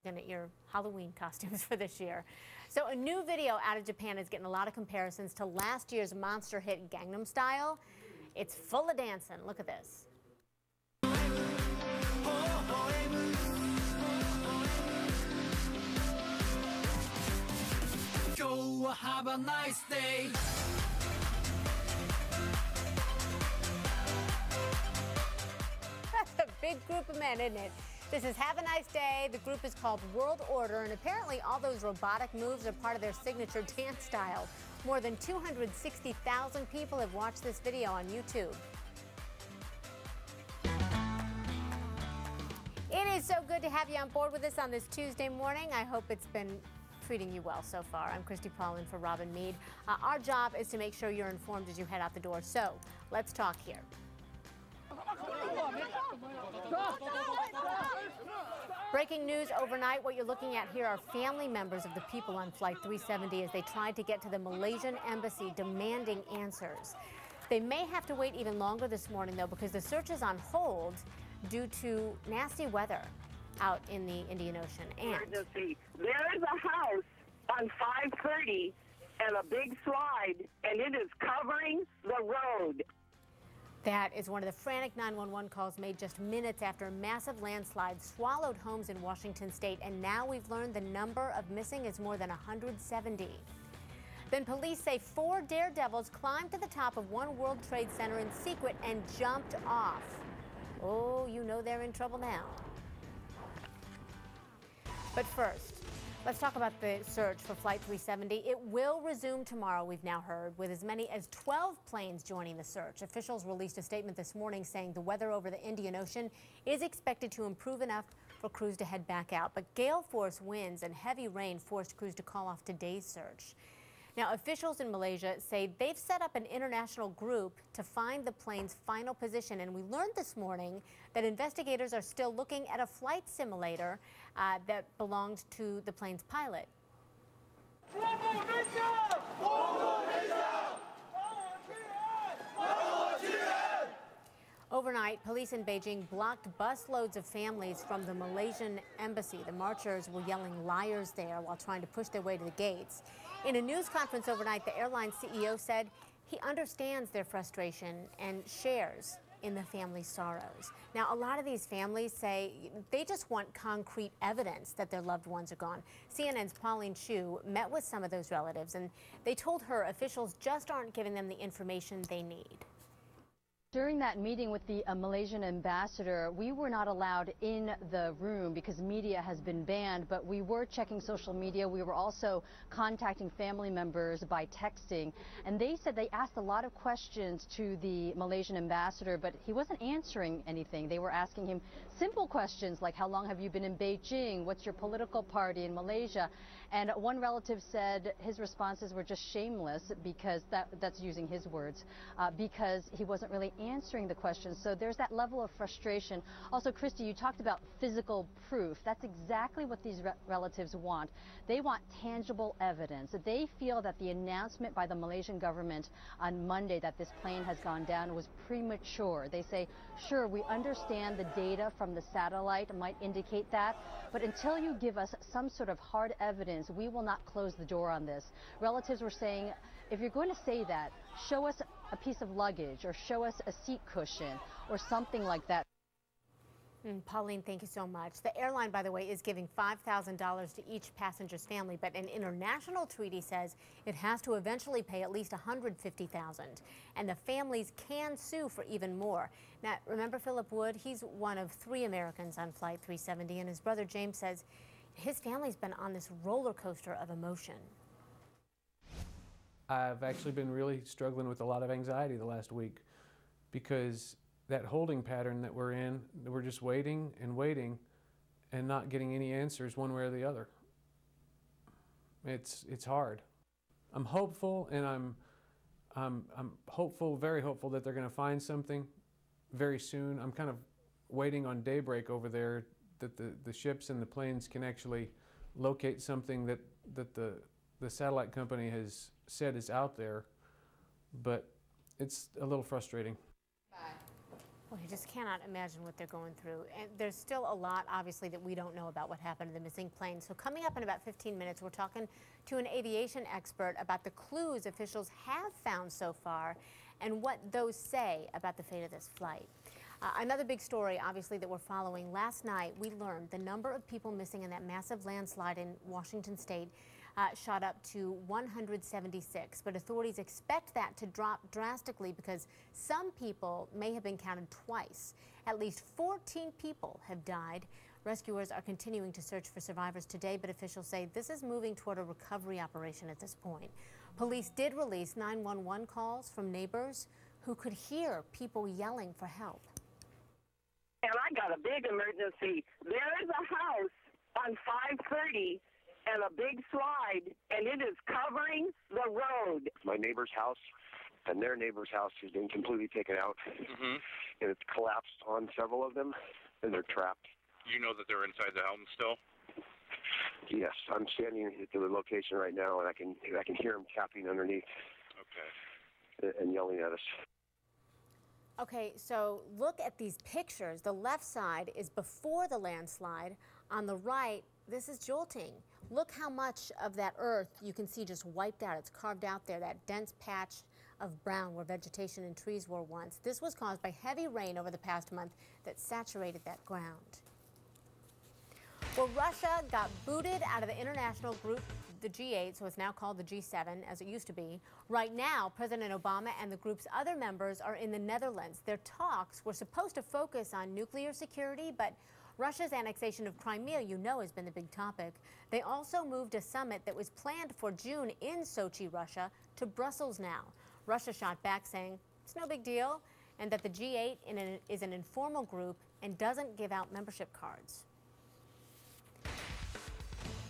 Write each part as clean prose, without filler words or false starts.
At your Halloween costumes for this year. So a new video out of Japan is getting a lot of comparisons to last year's monster hit Gangnam Style. It's full of dancing. Look at this. Go have a nice day. That's a big group of men, isn't it? This is Have a Nice Day. The group is called World Order, and apparently all those robotic moves are part of their signature dance style. More than 260,000 people have watched this video on YouTube. It is so good to have you on board with us on this Tuesday morning. I hope it's been treating you well so far. I'm Christi Paul in for Robin Meade. Our job is to make sure you're informed as you head out the door. So let's talk here. Breaking news overnight. What you're looking at here are family members of the people on Flight 370 as they tried to get to the Malaysian embassy demanding answers. They may have to wait even longer this morning, though, because the search is on hold due to nasty weather out in the Indian Ocean. And there is a house on 530 and a big slide, and it is covering the road. That is one of the frantic 911 calls made just minutes after a massive landslide swallowed homes in Washington state, and now we've learned the number of missing is more than 170. Then police say 4 daredevils climbed to the top of One World Trade Center in secret and jumped off. Oh, you know they're in trouble now. But first, let's talk about the search for Flight 370. It will resume tomorrow, we've now heard, with as many as 12 planes joining the search. Officials released a statement this morning saying the weather over the Indian Ocean is expected to improve enough for crews to head back out. But gale force winds and heavy rain forced crews to call off today's search. Now, officials in Malaysia say they've set up an international group to find the plane's final position. And we learned this morning that investigators are still looking at a flight simulator that belonged to the plane's pilot. Overnight, police in Beijing blocked busloads of families from the Malaysian embassy. The marchers were yelling liars there while trying to push their way to the gates. In a news conference overnight, the airline CEO said he understands their frustration and shares in the family's sorrows. Now, a lot of these families say they just want concrete evidence that their loved ones are gone. CNN's Pauline Chu met with some of those relatives, and they told her officials just aren't giving them the information they need. During that meeting with the Malaysian ambassador, we were not allowed in the room because media has been banned, but we were checking social media. We were also contacting family members by texting, and they said they asked a lot of questions to the Malaysian ambassador, but he wasn't answering anything. They were asking him simple questions like, how long have you been in Beijing? What's your political party in Malaysia? And one relative said his responses were just shameless because that's using his words, because he wasn't really answering the questions. So there's that level of frustration. Also, Christi, you talked about physical proof. That's exactly what these relatives want. They want tangible evidence. They feel that the announcement by the Malaysian government on Monday that this plane has gone down was premature. They say, sure, we understand the data from the satellite might indicate that, but until you give us some sort of hard evidence, we will not close the door on this. Relatives were saying, if you're going to say that, show us a piece of luggage or show us a seat cushion or something like that. Pauline, thank you so much. The airline, by the way, is giving $5,000 to each passenger's family, but an international treaty says it has to eventually pay at least $150,000, and the families can sue for even more. Now, remember Philip Wood? He's one of 3 Americans on Flight 370, and his brother James says his family's been on this roller coaster of emotion. I've actually been really struggling with a lot of anxiety the last week because that holding pattern that we're in, we're just waiting and waiting and not getting any answers one way or the other. It's hard. I'm hopeful, and I'm hopeful, very hopeful that they're going to find something very soon. I'm kind of waiting on daybreak over there that the ships and the planes can actually locate something that the satellite company has said is out there, but it's a little frustrating. Well, you just cannot imagine what they're going through. And there's still a lot, obviously, that we don't know about what happened to the missing plane. So coming up in about 15 minutes, we're talking to an aviation expert about the clues officials have found so far and what those say about the fate of this flight. Another big story, obviously, that we're following. Last night, we learned the number of people missing in that massive landslide in Washington state shot up to 176, but authorities expect that to drop drastically because some people may have been counted twice. At least 14 people have died. Rescuers are continuing to search for survivors today, but officials say this is moving toward a recovery operation at this point. Police did release 911 calls from neighbors who could hear people yelling for help. And I got a big emergency. There is a house on 530 and a big slide, and it is covering the road. My neighbor's house and their neighbor's house has been completely taken out, and it's collapsed on several of them, and they're trapped. You know that they're inside the home still? Yes, I'm standing at the location right now, and I can hear them tapping underneath. Okay. And yelling at us. Okay, so look at these pictures. The left side is before the landslide. On the right, this is jolting. Look how much of that earth you can see just wiped out. It's carved out there, that dense patch of brown where vegetation and trees were once. This was caused by heavy rain over the past month that saturated that ground. Well, Russia got booted out of the international group, the G8, so it's now called the G7, as it used to be. Right now, President Obama and the group's other members are in the Netherlands. Their talks were supposed to focus on nuclear security, but Russia's annexation of Crimea, you know, has been the big topic. They also moved a summit that was planned for June in Sochi, Russia, to Brussels now. Russia shot back saying it's no big deal and that the G8 is an informal group and doesn't give out membership cards.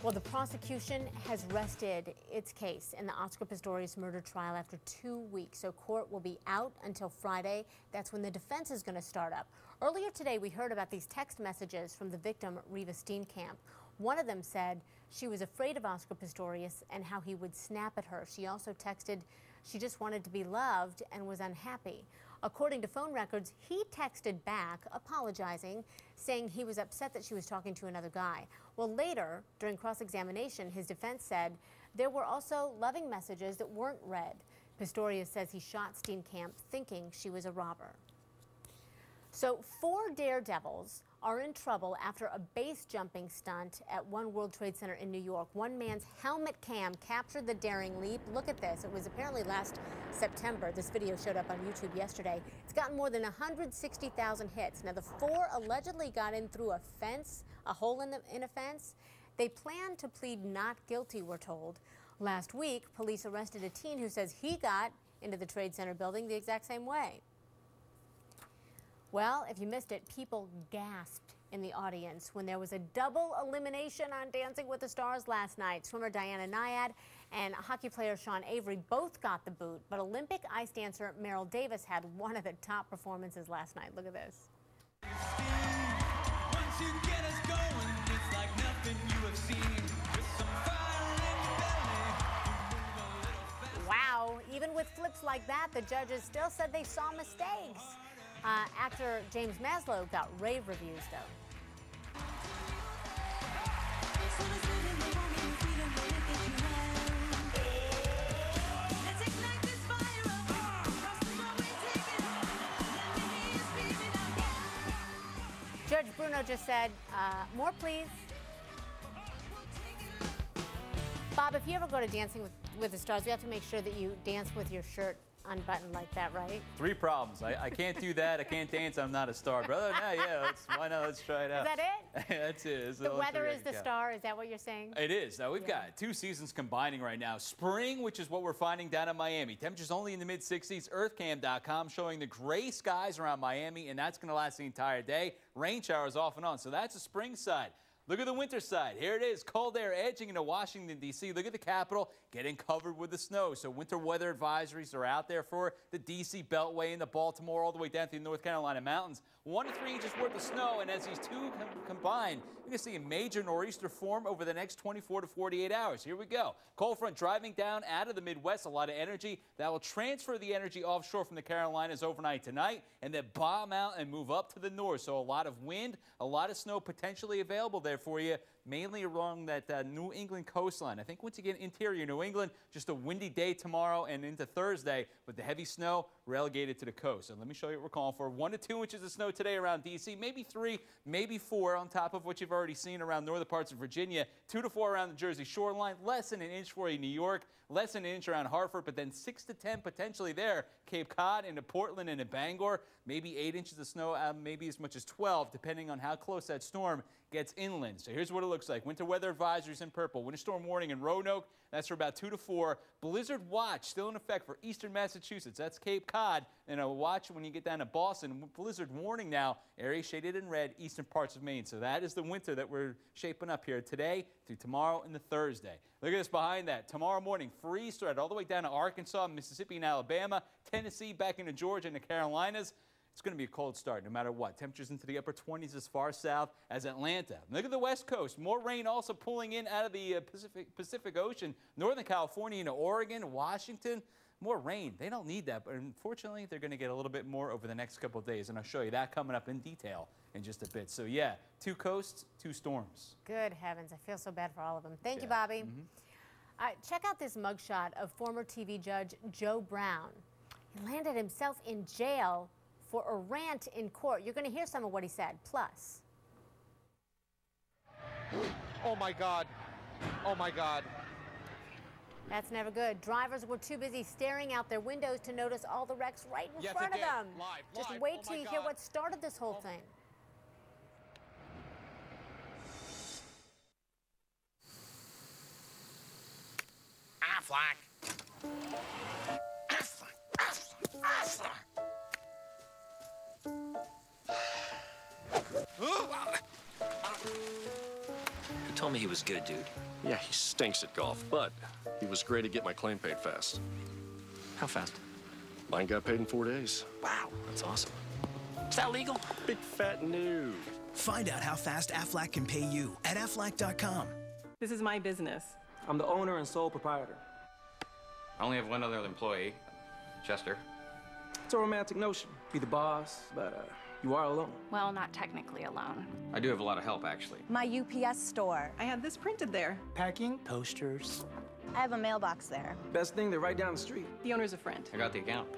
Well, the prosecution has rested its case in the Oscar Pistorius murder trial after 2 weeks, so court will be out until Friday. That's when the defense is going to start up. Earlier today, we heard about these text messages from the victim, Reva Steenkamp. One of them said she was afraid of Oscar Pistorius and how he would snap at her. She also texted she just wanted to be loved and was unhappy. According to phone records, he texted back apologizing, saying he was upset that she was talking to another guy. Well, later, during cross-examination, his defense said there were also loving messages that weren't read. Pistorius says he shot Steenkamp thinking she was a robber. So 4 daredevils are in trouble after a base jumping stunt at One World Trade Center in New York. One man's helmet cam captured the daring leap. Look at this. It was apparently last September. This video showed up on YouTube yesterday. It's gotten more than 160,000 hits. Now, the 4 allegedly got in through a fence, a hole in a fence. They plan to plead not guilty, we're told. Last week, police arrested a teen who says he got into the Trade Center building the exact same way. Well, if you missed it, people gasped in the audience when there was a double elimination on Dancing with the Stars last night. Swimmer Diana Nyad and hockey player Sean Avery both got the boot, but Olympic ice dancer Meryl Davis had one of the top performances last night. Look at this. Once you get us going, it's like nothing you have seen. With some fire in your belly, you move a little fast. Wow, even with flips like that, the judges still said they saw mistakes. Actor James Maslow got rave reviews, though. Judge Bruno just said, more please. Bob, if you ever go to Dancing with the Stars, we have to make sure that you dance with your shirt unbuttoned like that, right? 3 problems. I can't do that. I can't dance. I'm not a star. But other than that, yeah, why not? Let's try it out. Is that it? That's it. It's the weather is the star. Is that what you're saying? It is. Now, we've got 2 seasons combining right now. Spring, which is what we're finding down in Miami. Temperatures only in the mid-60s. Earthcam.com showing the gray skies around Miami, and that's going to last the entire day. Rain showers off and on. So that's the spring side. Look at the winter side. Here it is. Cold air edging into Washington, D.C. Look at the Capitol getting covered with the snow. So winter weather advisories are out there for the D.C. Beltway and the Baltimore all the way down to the North Carolina mountains. 1 to 3 inches worth of snow, and as these two combine, you're going to see a major nor'easter form over the next 24 to 48 hours. Here we go. Cold front driving down out of the Midwest, a lot of energy. That will transfer the energy offshore from the Carolinas overnight tonight, and then bomb out and move up to the north. So a lot of wind, a lot of snow potentially available there for you, mainly along that New England coastline. I think once again, interior New England, just a windy day tomorrow and into Thursday, but the heavy snow relegated to the coast. So let me show you what we're calling for. 1 to 2 inches of snow today around D.C., maybe 3, maybe 4 on top of what you've already seen around northern parts of Virginia, 2 to 4 around the Jersey shoreline, less than an inch for you, New York, less than an inch around Hartford, but then 6 to 10 potentially there, Cape Cod into Portland and into Bangor, maybe 8 inches of snow, maybe as much as 12, depending on how close that storm gets inland. So here's what it looks like. Winter weather advisories in purple. Winter storm warning in Roanoke. That's for about 2 to 4. Blizzard watch still in effect for eastern Massachusetts. That's Cape Cod. And a watch when you get down to Boston. Blizzard warning now. Area shaded in red, eastern parts of Maine. So that is the winter that we're shaping up here today through tomorrow and the Thursday. Look at this behind that. Tomorrow morning, freeze threat all the way down to Arkansas, Mississippi, and Alabama. Tennessee, back into Georgia and the Carolinas. It's going to be a cold start no matter what. Temperatures into the upper 20s as far south as Atlanta. Look at the west coast. More rain also pulling in out of the Pacific Ocean. Northern California into Oregon, Washington. More rain. They don't need that, but unfortunately, they're going to get a little bit more over the next couple of days, and I'll show you that coming up in detail in just a bit. So, yeah, 2 coasts, 2 storms. Good heavens. I feel so bad for all of them. Thank you, Bobby. Check out this mugshot of former TV judge Joe Brown. He landed himself in jail for a rant in court. You're going to hear some of what he said. Plus. Oh, my God. Oh, my God. That's never good. Drivers were too busy staring out their windows to notice all the wrecks right in front of them. Just wait till you hear what started this whole thing. AFLAC. AFLAC. He told me he was good, dude. Yeah, he stinks at golf, but he was great to get my claim paid fast. How fast? Mine got paid in 4 days. Wow, that's awesome. Is that legal? Big fat no. Find out how fast AFLAC can pay you at AFLAC.com. This is my business. I'm the owner and sole proprietor. I only have one other employee, Chester. It's a romantic notion. Be the boss, but you are alone. Well, not technically alone. I do have a lot of help, actually. My UPS store. I had this printed there. Packing, posters. I have a mailbox there. Best thing, they're right down the street. The owner's a friend. I got the account.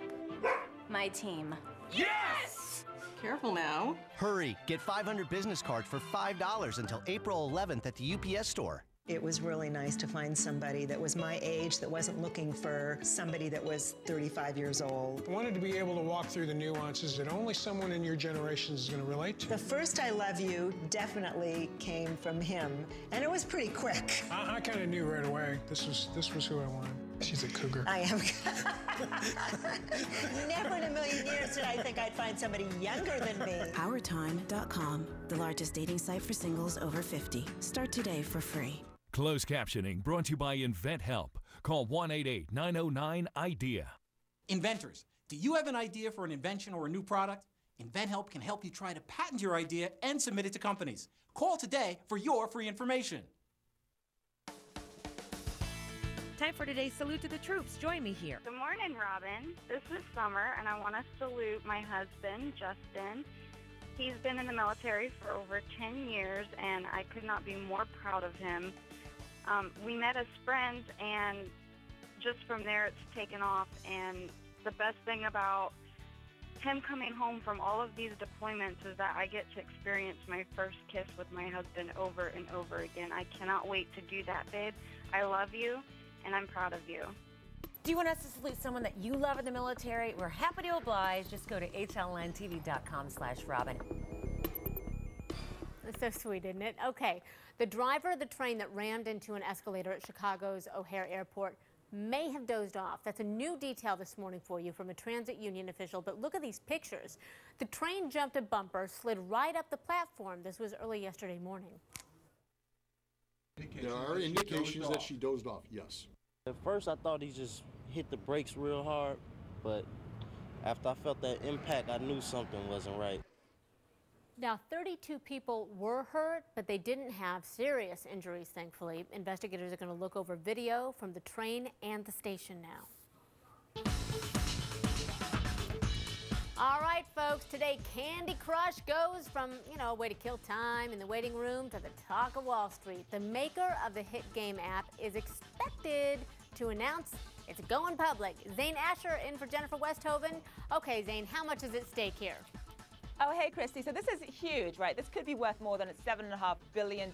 My team. Yes! Careful now. Hurry, get 500 business cards for $5 until April 11th at the UPS store. It was really nice to find somebody that was my age, that wasn't looking for somebody that was 35 years old. I wanted to be able to walk through the nuances that only someone in your generation is going to relate to. The first I love you definitely came from him, and it was pretty quick. I kind of knew right away this was who I wanted. She's a cougar. I am. Never in a million years did I think I'd find somebody younger than me. OurTime.com, the largest dating site for singles over 50. Start today for free. Closed captioning brought to you by InventHelp. Call 1-888-909-IDEA. Inventors, do you have an idea for an invention or a new product? InventHelp can help you try to patent your idea and submit it to companies. Call today for your free information. Time for today's Salute to the Troops. Join me here. Good morning, Robin. This is Summer, and I want to salute my husband, Justin. He's been in the military for over 10 years, and I could not be more proud of him. We met as friends, and just from there it's taken off. And the best thing about him coming home from all of these deployments is that I get to experience my first kiss with my husband over and over again. I cannot wait to do that, babe. I love you, and I'm proud of you. Do you want us to salute someone that you love in the military? We're happy to oblige. Just go to HLNTV.com/Robin. That's so sweet, isn't it? Okay. The driver of the train that rammed into an escalator at Chicago's O'Hare Airport may have dozed off. That's a new detail this morning for you from a transit union official. But look at these pictures. The train jumped a bumper, slid right up the platform. This was early yesterday morning. There are indications that she dozed off, yes. At first, I thought he just hit the brakes real hard, but after I felt that impact, I knew something wasn't right. Now, 32 people were hurt, but they didn't have serious injuries, thankfully. Investigators are going to look over video from the train and the station now. All right, folks, today Candy Crush goes from, a way to kill time in the waiting room to the talk of Wall Street. The maker of the hit game app is expected to announce it's going public. Zane Asher in for Jennifer Westhoven. Okay, Zane, how much is at stake here? Oh, hey, Christy. So this is huge, right? This could be worth more than $7.5 billion.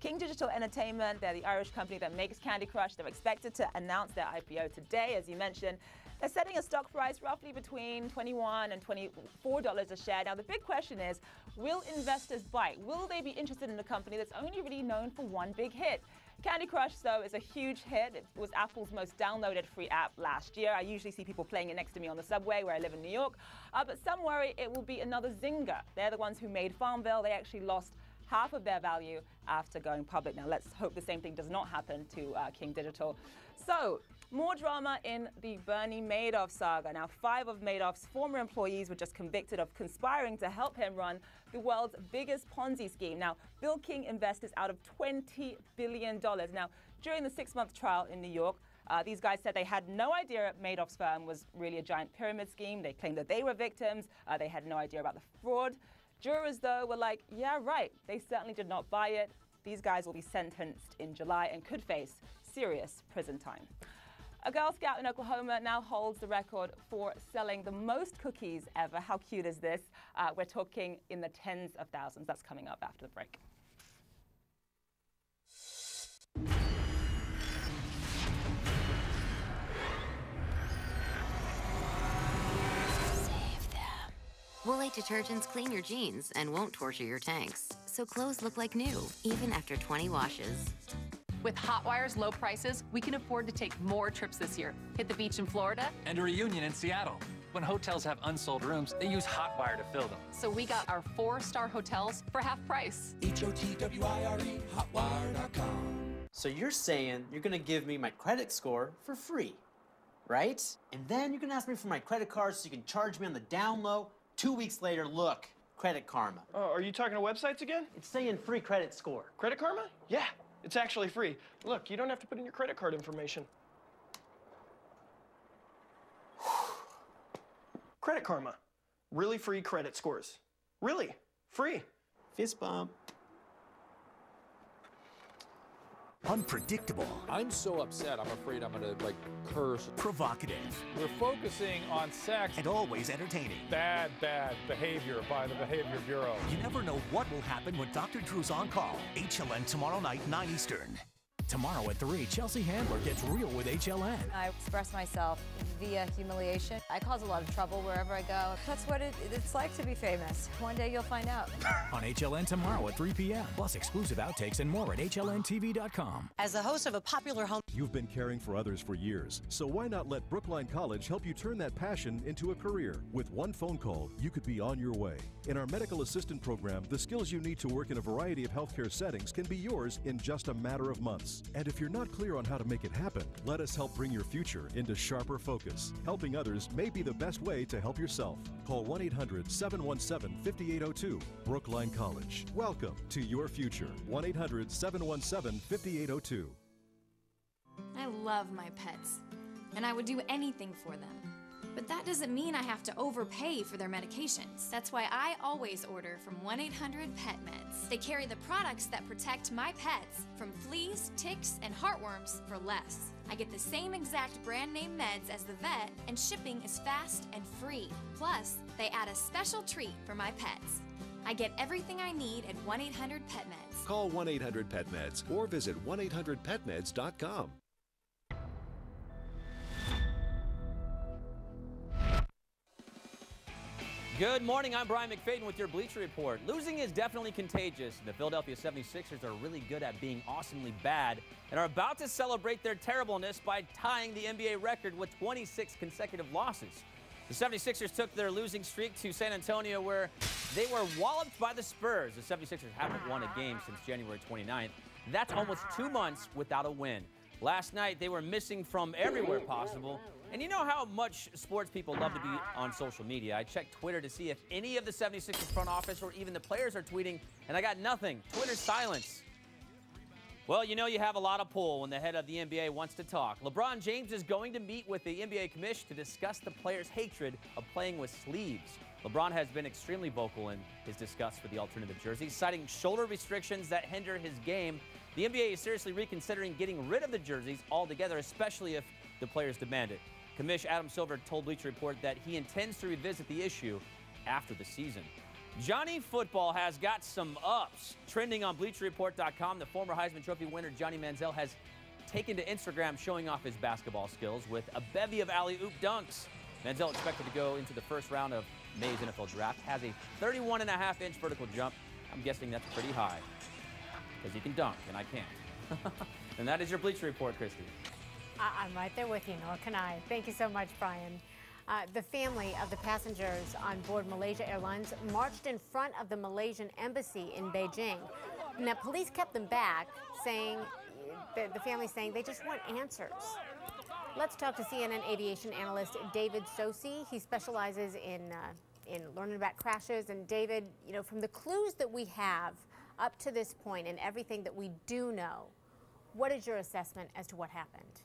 King Digital Entertainment, they're the Irish company that makes Candy Crush. They're expected to announce their IPO today, as you mentioned. They're setting a stock price roughly between $21 and $24 a share. Now, the big question is, will investors bite? Will they be interested in a company that's only really known for one big hit? Candy Crush, though, is a huge hit. It was Apple's most downloaded free app last year. I usually see people playing it next to me on the subway where I live in New York. But some worry it will be another Zynga. They're the ones who made Farmville. They actually lost half of their value after going public. Now, let's hope the same thing does not happen to King Digital. So, more drama in the Bernie Madoff saga. Now, 5 of Madoff's former employees were just convicted of conspiring to help him run the world's biggest Ponzi scheme. Now, Bill King investors out of $20 billion. Now, during the 6-month trial in New York, these guys said they had no idea Madoff's firm was really a giant pyramid scheme. They claimed that they were victims. They had no idea about the fraud. Jurors, though, were like, yeah, right. They certainly did not buy it. These guys will be sentenced in July and could face serious prison time. A Girl Scout in Oklahoma now holds the record for selling the most cookies ever. How cute is this? We're talking in the tens of thousands. That's coming up after the break. Woolite detergents clean your jeans and won't torture your tanks, so clothes look like new, even after 20 washes. With Hotwire's low prices, we can afford to take more trips this year. Hit the beach in Florida. And a reunion in Seattle. When hotels have unsold rooms, they use Hotwire to fill them. So we got our 4-star hotels for half price. HOTWIRE, hotwire.com. So you're saying you're gonna give me my credit score for free, right? And then you're gonna ask me for my credit card so you can charge me on the down low. 2 weeks later, look, Credit Karma. Oh, are you talking to websites again? It's saying free credit score. Credit Karma? Yeah. It's actually free. Look, you don't have to put in your credit card information. Credit Karma. Really free credit scores. Really. Free. Fist bump. Unpredictable. I'm so upset, I'm afraid I'm gonna, curse. Provocative. We're focusing on sex. And always entertaining. Bad behavior by the Behavior Bureau. You never know what will happen when Dr. Drew's on call. HLN tomorrow night, 9 Eastern. Tomorrow at 3, Chelsea Handler gets real with HLN. I express myself via humiliation. I cause a lot of trouble wherever I go. That's what it's like to be famous. One day you'll find out. On HLN tomorrow at 3 p.m. Plus exclusive outtakes and more at HLNTV.com. As the host of a popular home... You've been caring for others for years, so why not let Brookline College help you turn that passion into a career? With one phone call, you could be on your way. In our medical assistant program, the skills you need to work in a variety of healthcare settings can be yours in just a matter of months. And if you're not clear on how to make it happen, let us help bring your future into sharper focus. Helping others may be the best way to help yourself. Call 1-800-717-5802. Brookline College. Welcome to your future. 1-800-717-5802. I love my pets, and I would do anything for them. But that doesn't mean I have to overpay for their medications. That's why I always order from 1-800-PET-MEDS. They carry the products that protect my pets from fleas, ticks, and heartworms for less. I get the same exact brand name meds as the vet, and shipping is fast and free. Plus, they add a special treat for my pets. I get everything I need at 1-800-PET-MEDS. Call 1-800-PET-MEDS or visit 1-800-PETMEDS.com. Good morning, I'm Brian McFadden with your Bleacher Report. Losing is definitely contagious, and the Philadelphia 76ers are really good at being awesomely bad and are about to celebrate their terribleness by tying the NBA record with 26 consecutive losses. The 76ers took their losing streak to San Antonio, where they were walloped by the Spurs. The 76ers haven't won a game since January 29th. That's almost 2 months without a win. Last night, they were missing from everywhere possible. And you know how much sports people love to be on social media. I checked Twitter to see if any of the 76ers front office or even the players are tweeting, and I got nothing. Twitter silence. Well, you know you have a lot of pull when the head of the NBA wants to talk. LeBron James is going to meet with the NBA commission to discuss the players' hatred of playing with sleeves. LeBron has been extremely vocal in his disgust for the alternative jerseys, citing shoulder restrictions that hinder his game. The NBA is seriously reconsidering getting rid of the jerseys altogether, especially if the players demand it. Commish Adam Silver told Bleacher Report that he intends to revisit the issue after the season. Johnny Football has got some ups. Trending on BleacherReport.com, the former Heisman Trophy winner Johnny Manziel has taken to Instagram showing off his basketball skills with a bevy of alley-oop dunks. Manziel expected to go into the first round of May's NFL draft, has a 31.5-inch vertical jump. I'm guessing that's pretty high because he can dunk and I can't. And that is your Bleacher Report, Christy. I'm right there with you, nor can I. Thank you so much, Brian. The family of the passengers on board Malaysia Airlines marched in front of the Malaysian embassy in Beijing. Now, police kept them back, saying, the family saying they just want answers. Let's talk to CNN aviation analyst David Sosi. He specializes in learning about crashes. And David, you know, from the clues that we have up to this point and everything that we do know, what is your assessment as to what happened?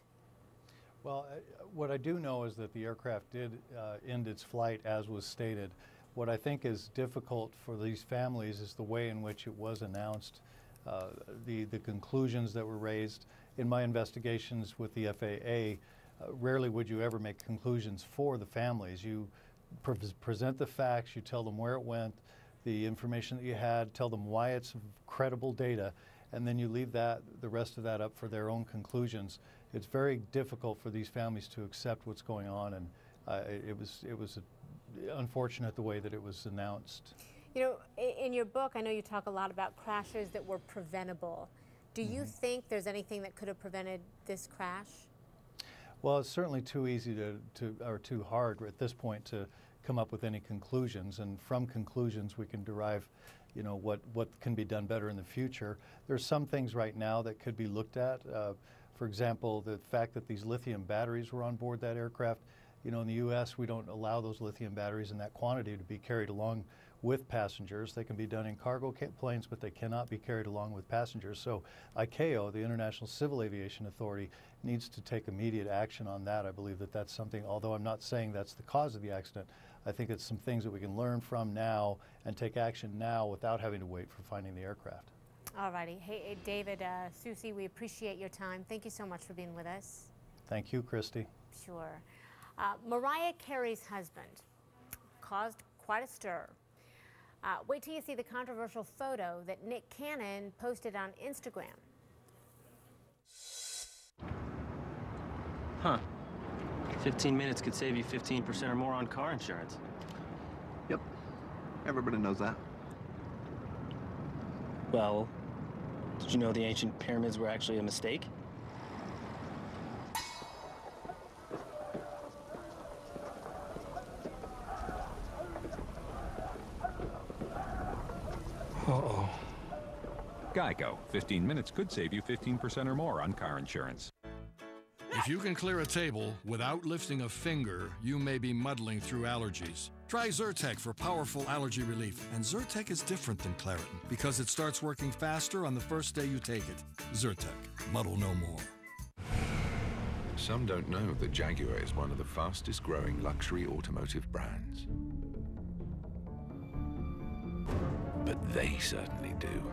Well, what I do know is that the aircraft did end its flight as was stated. What I think is difficult for these families is the way in which it was announced, the conclusions that were raised. In my investigations with the FAA, rarely would you ever make conclusions for the families. You present the facts, you tell them where it went, the information that you had, tell them why it's credible data, and then you leave the rest of that up for their own conclusions. It's very difficult for these families to accept what's going on, and it was unfortunate the way that it was announced. You know, in your book, I know you talk a lot about crashes that were preventable. Do you think there's anything that could have prevented this crash? Well, it's certainly too easy or too hard at this point to come up with any conclusions, and from conclusions we can derive, you know, what can be done better in the future. There's some things right now that could be looked at. For example, the fact that these lithium batteries were on board that aircraft. You know, in the U.S., we don't allow those lithium batteries in that quantity to be carried along with passengers. They can be done in cargo planes, but they cannot be carried along with passengers. So ICAO, the International Civil Aviation Authority, needs to take immediate action on that. I believe that that's something, although I'm not saying that's the cause of the accident, I think it's some things that we can learn from now and take action now without having to wait for finding the aircraft. All righty. Hey, David, Susie, we appreciate your time. Thank you so much for being with us. Thank you, Christy. Sure. Mariah Carey's husband caused quite a stir. Wait till you see the controversial photo that Nick Cannon posted on Instagram. Huh. 15 minutes could save you 15% or more on car insurance. Yep. Everybody knows that. Well, did you know the ancient pyramids were actually a mistake? Uh-oh. Geico. 15 minutes could save you 15% or more on car insurance. If you can clear a table without lifting a finger, you may be muddling through allergies. Try Zyrtec for powerful allergy relief. And Zyrtec is different than Claritin because it starts working faster on the first day you take it. Zyrtec. Muddle no more. Some don't know that Jaguar is one of the fastest growing luxury automotive brands. But they certainly do.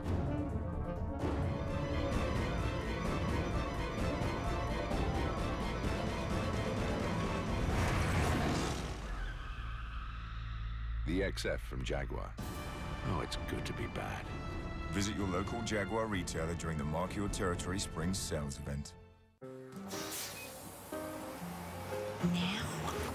The XF from Jaguar. Oh, it's good to be bad. Visit your local Jaguar retailer during the Mark Your Territory Spring Sales event. Now,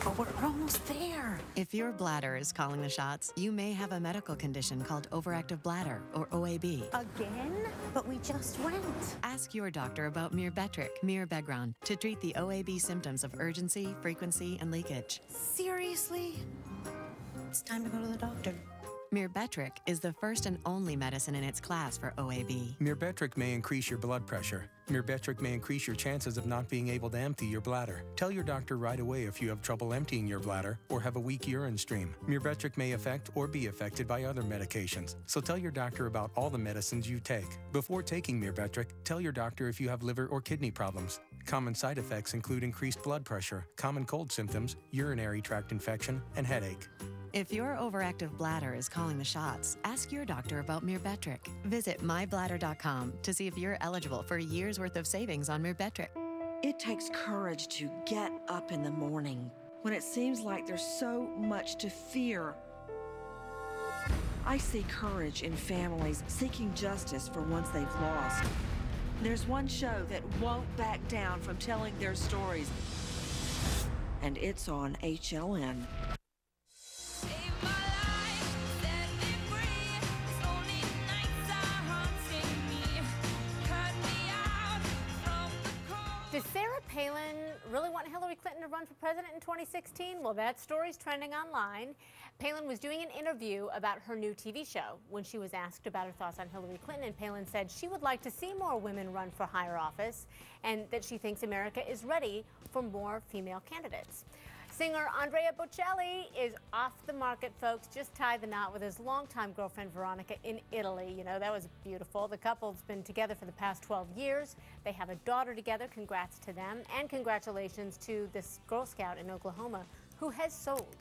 but we're almost there. If your bladder is calling the shots, you may have a medical condition called overactive bladder, or OAB. Again? But we just went. Ask your doctor about Mirbetriq, Mirabegron, to treat the OAB symptoms of urgency, frequency, and leakage. Seriously? It's time to go to the doctor. Mirbetriq is the first and only medicine in its class for OAB. Mirbetriq may increase your blood pressure. Mirbetriq may increase your chances of not being able to empty your bladder. Tell your doctor right away if you have trouble emptying your bladder or have a weak urine stream. Mirbetriq may affect or be affected by other medications, so tell your doctor about all the medicines you take. Before taking Mirbetriq, tell your doctor if you have liver or kidney problems. Common side effects include increased blood pressure, common cold symptoms, urinary tract infection, and headache. If your overactive bladder is calling the shots, ask your doctor about Mirbetriq. Visit mybladder.com to see if you're eligible for a year's worth of savings on Mirbetriq. It takes courage to get up in the morning when it seems like there's so much to fear. I see courage in families seeking justice for ones they've lost. There's one show that won't back down from telling their stories, and it's on HLN. Does Sarah Palin really want Hillary Clinton to run for president in 2016? Well, that story's trending online. Palin was doing an interview about her new TV show when she was asked about her thoughts on Hillary Clinton, and Palin said she would like to see more women run for higher office and that she thinks America is ready for more female candidates. Singer Andrea Bocelli is off the market, folks. Just tied the knot with his longtime girlfriend Veronica in Italy. You know, that was beautiful. The couple's been together for the past 12 years. They have a daughter together. Congrats to them. And congratulations to this Girl Scout in Oklahoma who has sold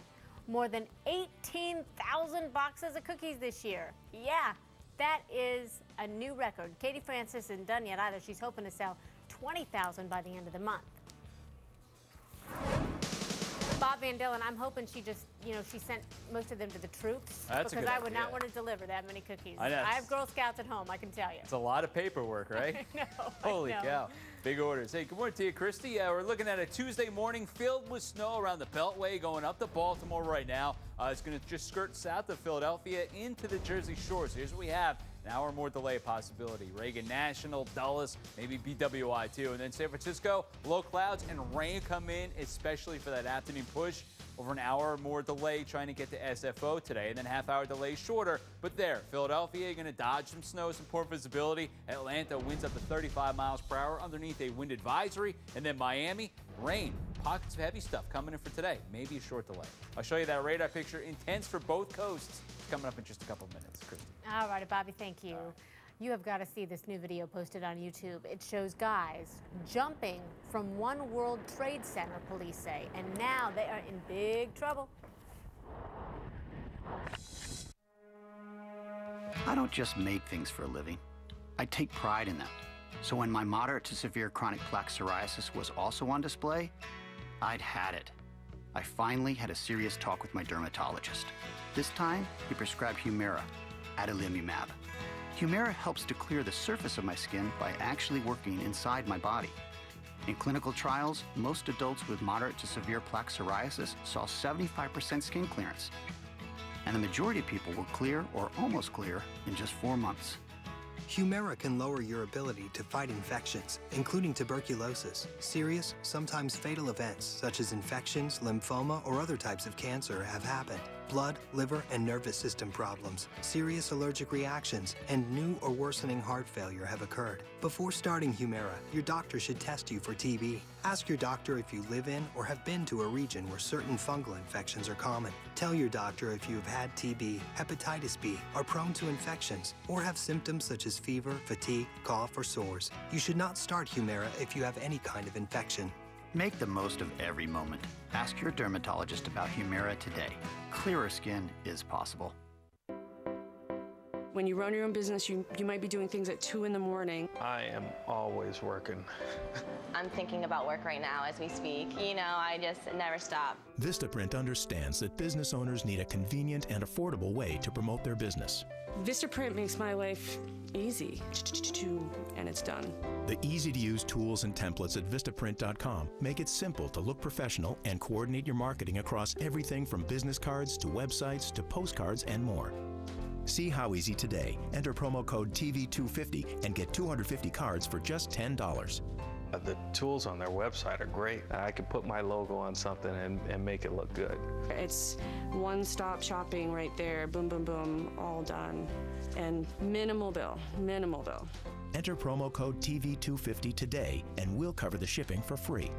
more than 18,000 boxes of cookies this year. Yeah, that is a new record. Katie Francis isn't done yet either. She's hoping to sell 20,000 by the end of the month. Bob Van Dillen, I'm hoping she just, she sent most of them to the troops. That's because a good I would idea. not want to deliver that many cookies. I know. I have Girl Scouts at home, I can tell you. It's a lot of paperwork, right? I know. Holy cow. Big orders. Hey, good morning to you, Christy. We're looking at a Tuesday morning filled with snow around the Beltway going up to Baltimore right now. It's going to just skirt south of Philadelphia into the Jersey Shore. So here's what we have. An hour more delay possibility. Reagan National, Dulles, maybe BWI too. And then San Francisco, low clouds and rain come in, especially for that afternoon push. Over an hour more delay trying to get to SFO today, and then half-hour delay shorter. But there, Philadelphia, you're going to dodge some snow, some poor visibility. Atlanta winds up to 35 miles per hour underneath a wind advisory. And then Miami, rain. Pockets of heavy stuff coming in for today. Maybe a short delay. I'll show you that radar picture. Intense for both coasts. It's coming up in just a couple minutes. Christy. All right, Bobby, thank you. You have got to see this new video posted on YouTube. It shows guys jumping from one World Trade Center, police say, and now they are in big trouble. I don't just make things for a living. I take pride in them. So when my moderate to severe chronic plaque psoriasis was also on display, I'd had it. I finally had a serious talk with my dermatologist. This time, he prescribed Humira, adalimumab. Humira helps to clear the surface of my skin by actually working inside my body. In clinical trials, most adults with moderate to severe plaque psoriasis saw 75% skin clearance. And the majority of people were clear or almost clear in just 4 months. Humira can lower your ability to fight infections, including tuberculosis. Serious, sometimes fatal events such as infections, lymphoma, or other types of cancer have happened. Blood, liver, and nervous system problems, serious allergic reactions, and new or worsening heart failure have occurred. Before starting Humira, your doctor should test you for TB. Ask your doctor if you live in or have been to a region where certain fungal infections are common. Tell your doctor if you have had TB, hepatitis B, are prone to infections, or have symptoms such as fever, fatigue, cough, or sores. You should not start Humira if you have any kind of infection. Make the most of every moment. Ask your dermatologist about Humira today. Clearer skin is possible. When you run your own business, you might be doing things at 2 in the morning. I am always working. I'm thinking about work right now as we speak. I just never stop. Vistaprint understands that business owners need a convenient and affordable way to promote their business. Vistaprint makes my life easy, and it's done. The easy-to-use tools and templates at Vistaprint.com make it simple to look professional and coordinate your marketing across everything from business cards to websites to postcards and more. See how easy today. Enter promo code TV250 and get 250 cards for just $10. The tools on their website are great. I could put my logo on something and make it look good. It's one-stop shopping right there. Boom, boom, boom, all done. And minimal bill, minimal bill. Enter promo code TV250 today, and we'll cover the shipping for free.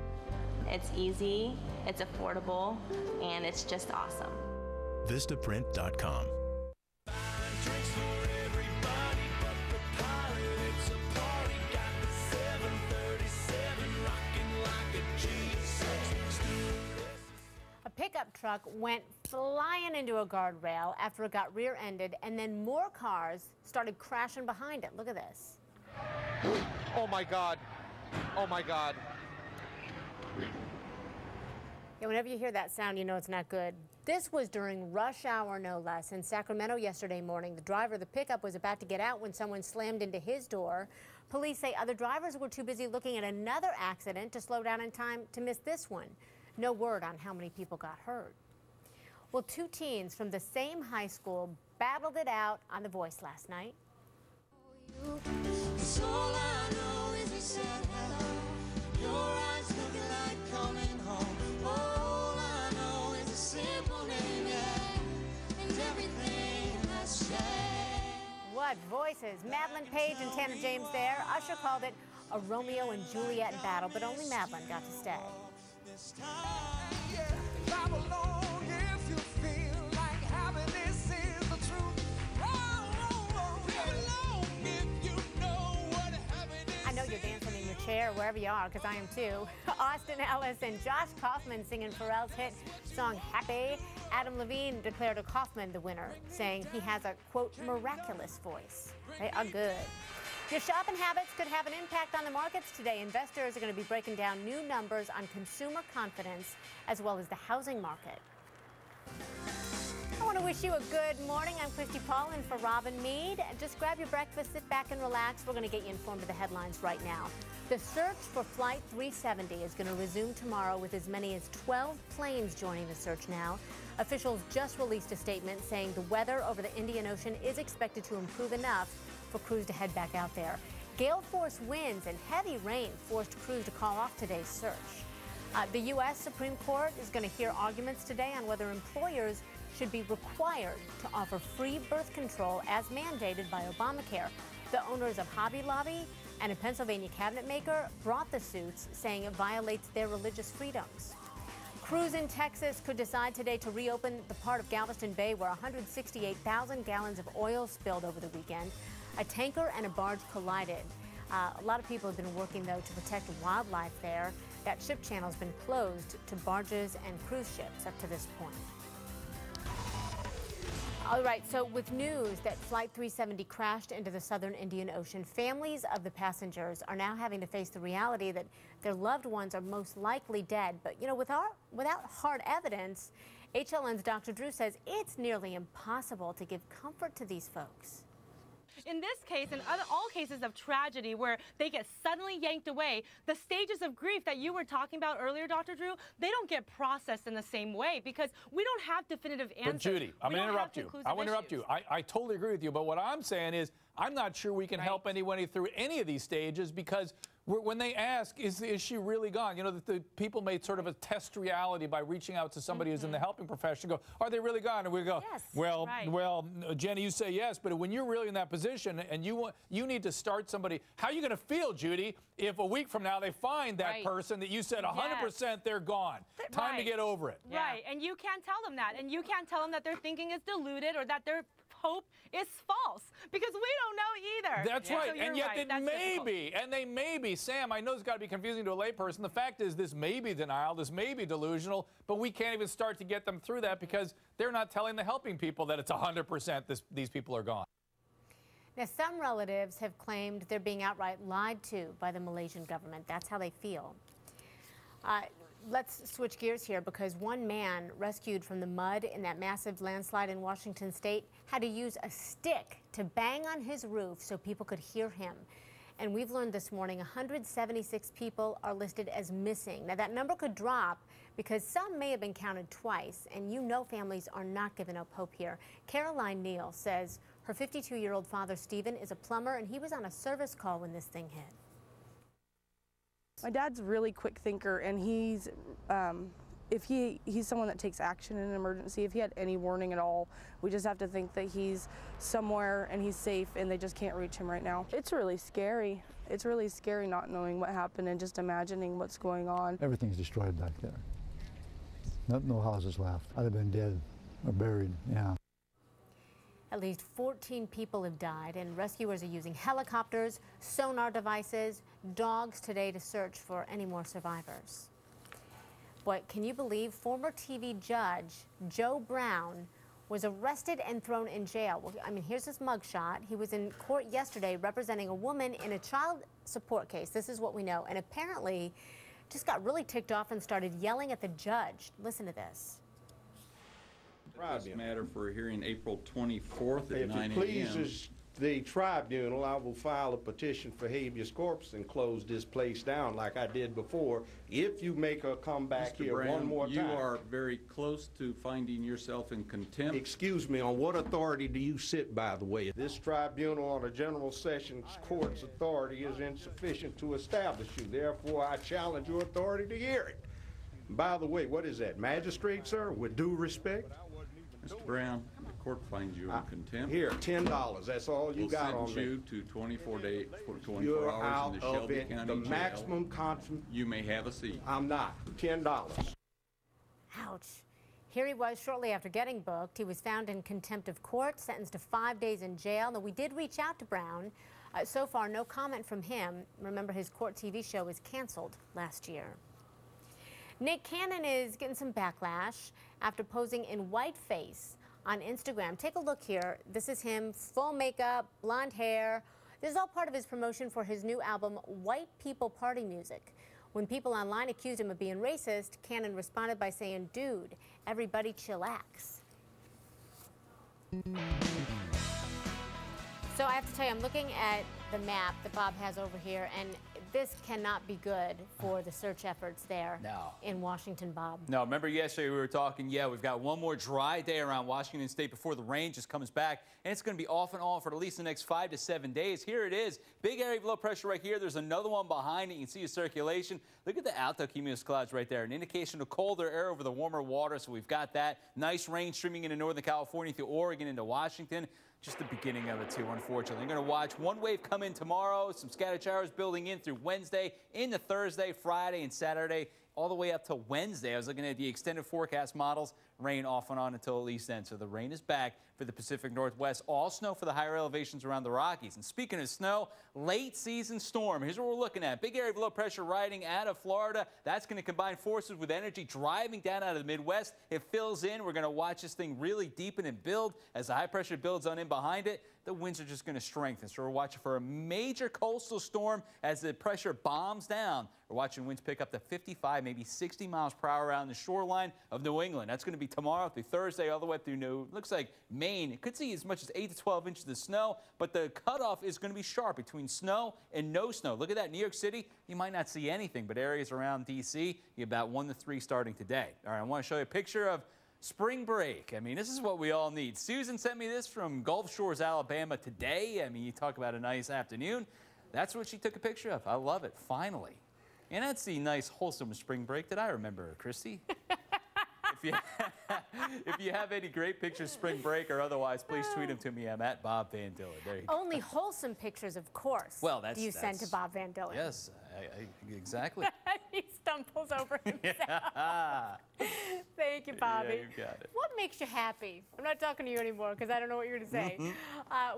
It's easy, it's affordable, and it's just awesome. Vistaprint.com. A pickup truck went flying into a guardrail after it got rear-ended, and then more cars started crashing behind it. Look at this. Oh my God. Oh my God. Yeah, whenever you hear that sound, you know it's not good. This was during rush hour, no less, in Sacramento yesterday morning. The driver of the pickup was about to get out when someone slammed into his door. Police say other drivers were too busy looking at another accident to slow down in time to miss this one. No word on how many people got hurt. Well, two teens from the same high school battled it out on The Voice last night. All I know is we said hello. Your eyes looking like coming home. All I know is a simple name, yeah, and everything has changed. What voices? Madeline Page and Tanner James there. Usher called it a Romeo and Juliet battle, but only Madeline got to stay. This time, yeah, clap along if you feel like happiness is the truth. Clap along if you know what happiness is. I know you're dancing in your chair wherever you are, because I am too. Austin Ellis and Josh Kaufman singing Pharrell's hit song Happy. Adam Levine declared a Kaufman the winner, saying he has a, quote, miraculous voice. They are good. Your shopping habits could have an impact on the markets today. Investors are going to be breaking down new numbers on consumer confidence as well as the housing market. I want to wish you a good morning. I'm Christi Paul in for Robin Meade. Just grab your breakfast, sit back and relax. We're going to get you informed of the headlines right now. The search for Flight 370 is going to resume tomorrow with as many as 12 planes joining the search now. Officials just released a statement saying the weather over the Indian Ocean is expected to improve enough for crews to head back out there. Gale force winds and heavy rain forced crews to call off today's search. The U.S. Supreme Court is going to hear arguments today on whether employers should be required to offer free birth control as mandated by Obamacare. The owners of Hobby Lobby and a Pennsylvania cabinet maker brought the suits, saying it violates their religious freedoms. Crews in Texas could decide today to reopen the part of Galveston Bay where 168,000 gallons of oil spilled over the weekend. A tanker and a barge collided. A lot of people have been working, though, to protect wildlife there. That ship channel has been closed to barges and cruise ships up to this point. All right, so with news that Flight 370 crashed into the southern Indian Ocean, families of the passengers are now having to face the reality that their loved ones are most likely dead. But, you know, without hard evidence, HLN's Dr. Drew says it's nearly impossible to give comfort to these folks. In this case, and all cases of tragedy where they get suddenly yanked away, the stages of grief that you were talking about earlier, Dr. Drew, they don't get processed in the same way because we don't have definitive answers. But Judy, I'm going to interrupt you. I want to interrupt you. I totally agree with you, but what I'm saying is I'm not sure we can help anybody through any of these stages because when they ask, is she really gone? You know, the people may sort of a test reality by reaching out to somebody who's in the helping profession. Go, are they really gone? And we go, yes, well, Jenny, you say yes, but when you're really in that position and you need to start somebody, how are you going to feel, Judy, if a week from now they find that person that you said 100% they're gone? Time to get over it. Right, and you can't tell them that, and you can't tell them that their thinking is deluded or that their hope is false because we don't know either. That's right, So and yet it may be, and they may be. Sam, I know it's got to be confusing to a layperson. The fact is this may be denial, this may be delusional, but we can't even start to get them through that because they're not telling the helping people that it's 100% these people are gone. Now, some relatives have claimed they're being outright lied to by the Malaysian government. That's how they feel. Let's switch gears here because one man rescued from the mud in that massive landslide in Washington state had to use a stick to bang on his roof so people could hear him. And we've learned this morning 176 people are listed as missing. Now, that number could drop because some may have been counted twice, and you know families are not giving up hope here. Caroline Neal says her 52-year-old father, Stephen, is a plumber, and he was on a service call when this thing hit. My dad's a really quick thinker, and he's someone that takes action in an emergency. If he had any warning at all, we just have to think that he's somewhere and he's safe and they just can't reach him right now. It's really scary. It's really scary not knowing what happened and just imagining what's going on. Everything's destroyed back there. No houses left. I'd have been dead or buried, yeah. At least 14 people have died, and rescuers are using helicopters, sonar devices, dogs today to search for any more survivors. Boy, can you believe former TV judge Joe Brown was arrested and thrown in jail? Well, I mean, here's his mugshot. He was in court yesterday representing a woman in a child support case. This is what we know. And apparently just got really ticked off and started yelling at the judge. Listen to this. This matter for a hearing April 24th at 9 a.m. If it pleases the tribunal, I will file a petition for habeas corpus and close this place down like I did before. If you make her come back Mr. here Brown, one more time. you are very close to finding yourself in contempt. Excuse me, on what authority do you sit, by the way? This tribunal on a general sessions court's authority is insufficient to establish you. Therefore, I challenge your authority to hear it. By the way, what is that, magistrate, sir? With due respect? Mr. Brown, the court finds you in contempt. Here, $10. That's all you got on me. We'll sentence you to 24 You're hours out in the of Shelby it. County The Jail. maximum constant. You may have a seat. I'm not. $10. Ouch. Here he was shortly after getting booked. He was found in contempt of court, sentenced to 5 days in jail. Now, we did reach out to Brown. So far, no comment from him. Remember, his court TV show was canceled last year. Nick Cannon is getting some backlash after posing in whiteface on Instagram. Take a look here. This is him, full makeup, blonde hair. This is all part of his promotion for his new album, White People Party Music. When people online accused him of being racist, Cannon responded by saying, "Dude, everybody chillax." So I have to tell you, I'm looking at the map that Bob has over here, and this cannot be good for the search efforts there in Washington, Bob. No, remember yesterday we were talking, we've got one more dry day around Washington State before the rain just comes back, and it's going to be off and on for at least the next 5 to 7 days. Here it is. Big area of low pressure right here. There's another one behind it. You can see the circulation. Look at the alto-cumulus clouds right there, an indication of colder air over the warmer water, so we've got that. Nice rain streaming into Northern California through Oregon into Washington. Just the beginning of it, too, unfortunately. You're going to watch one wave come in tomorrow, some scattered showers building in through Wednesday, into Thursday, Friday, and Saturday, all the way up to Wednesday. I was looking at the extended forecast models, rain off and on until at least then. So the rain is back for the Pacific Northwest. All snow for the higher elevations around the Rockies. And speaking of snow, late season storm. Here's what we're looking at. Big area of low pressure riding out of Florida. That's going to combine forces with energy driving down out of the Midwest. It fills in. We're going to watch this thing really deepen and build. As the high pressure builds on in behind it, the winds are just going to strengthen. So we're watching for a major coastal storm as the pressure bombs down. We're watching winds pick up to 55, maybe 60 miles per hour around the shoreline of New England. That's going to be tomorrow through Thursday, all the way through looks like Maine. It could see as much as 8 to 12 inches of snow, but the cutoff is going to be sharp between snow and no snow. Look at that. New York City, you might not see anything, but areas around D.C., you about 1 to 3 starting today. All right, I want to show you a picture of spring break. I mean, this is what we all need. Susan sent me this from Gulf Shores, Alabama today. I mean, you talk about a nice afternoon. That's what she took a picture of. I love it, finally. And that's the nice, wholesome spring break that I remember, Christy. If you have any great pictures, spring break or otherwise, please tweet them to me. I'm at Bob Van Dillen. There you go. Only wholesome pictures, of course. Well, do you send to Bob Van Dillen? Yes, exactly. He stumbles over himself. Thank you, Bobby. Yeah, you got it. What makes you happy? I'm not talking to you anymore because I don't know what you're going to say.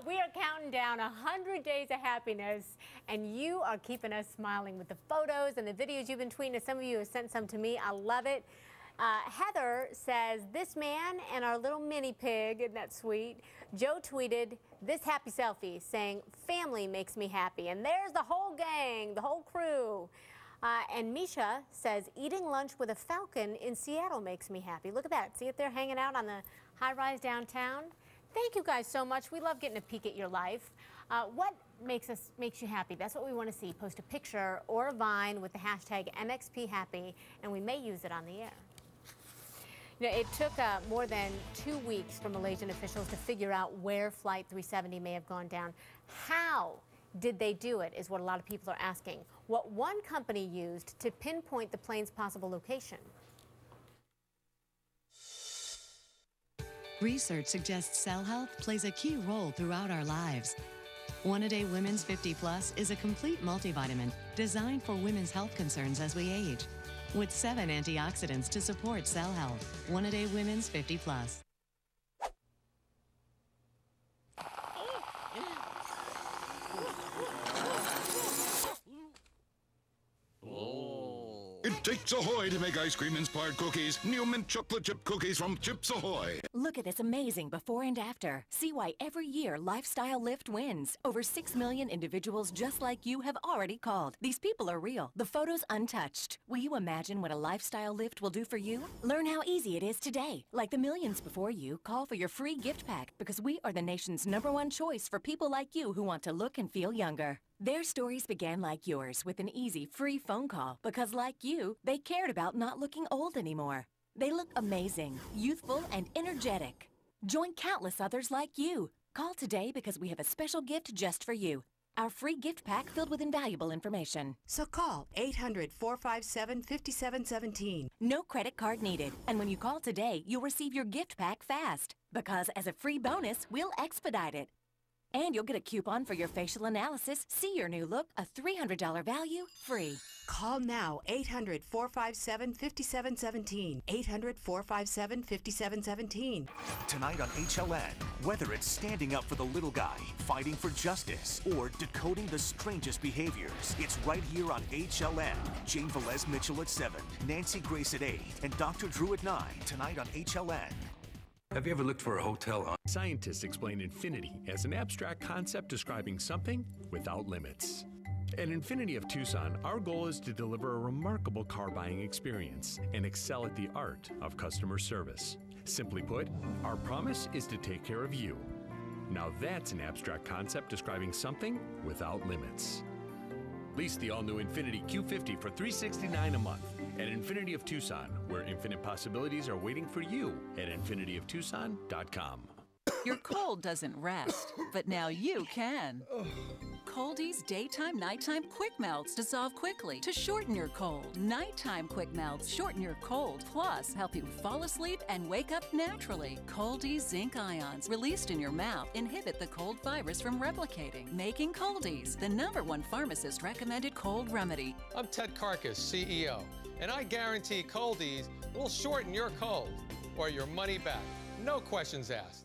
We are counting down 100 days of happiness, and you are keeping us smiling with the photos and the videos you've been tweeting. Some of you have sent some to me. I love it. Heather says, "This man and our little mini pig," isn't that sweet? Joe tweeted this happy selfie saying, "Family makes me happy." And there's the whole gang, the whole crew. And Misha says, "Eating lunch with a falcon in Seattle makes me happy." Look at that. See it there hanging out on the high-rise downtown? Thank you guys so much. We love getting a peek at your life. What makes you happy? That's what we want to see. Post a picture or a Vine with the hashtag MXPHappy, and we may use it on the air. You know, it took more than 2 weeks for Malaysian officials to figure out where Flight 370 may have gone down. How Did they do it, is what a lot of people are asking. What one company used to pinpoint the plane's possible location. Research suggests cell health plays a key role throughout our lives. One-A-Day Women's 50 Plus is a complete multivitamin designed for women's health concerns as we age, with 7 antioxidants to support cell health. One-A-Day Women's 50 Plus. It takes Ahoy to make ice cream-inspired cookies. New mint chocolate chip cookies from Chips Ahoy. Look at this amazing before and after. See why every year Lifestyle Lift wins. Over 6 million individuals just like you have already called. These people are real. The photos untouched. Will you imagine what a Lifestyle Lift will do for you? Learn how easy it is today. Like the millions before you, call for your free gift pack because we are the nation's #1 choice for people like you who want to look and feel younger. Their stories began like yours with an easy, free phone call because, like you, they cared about not looking old anymore. They look amazing, youthful, and energetic. Join countless others like you. Call today because we have a special gift just for you. Our free gift pack filled with invaluable information. So call 800-457-5717. No credit card needed. And when you call today, you'll receive your gift pack fast. Because as a free bonus, we'll expedite it. And you'll get a coupon for your facial analysis, see your new look, a $300 value, free. Call now, 800-457-5717. 800-457-5717. Tonight on HLN, whether it's standing up for the little guy, fighting for justice, or decoding the strangest behaviors, it's right here on HLN. Jane Velez Mitchell at 7, Nancy Grace at 8, and Dr. Drew at 9. Tonight on HLN. Have you ever looked for a hotel on... Scientists explain infinity as an abstract concept describing something without limits. At Infinity of Tucson, our goal is to deliver a remarkable car buying experience and excel at the art of customer service. Simply put, our promise is to take care of you. Now that's an abstract concept describing something without limits. Lease the all-new Infinity Q50 for $369 a month at Infinity of Tucson, where infinite possibilities are waiting for you at infinityoftucson.com. Your cold doesn't rest, but now you can. Cold-Ease Daytime, Nighttime Quick Melts dissolve quickly to shorten your cold. Nighttime Quick Melts shorten your cold, plus help you fall asleep and wake up naturally. Cold-Ease Zinc Ions, released in your mouth, inhibit the cold virus from replicating, making Cold-Ease the #1 pharmacist-recommended cold remedy. I'm Ted Karkas, CEO, and I guarantee Cold-Ease will shorten your cold or your money back. No questions asked.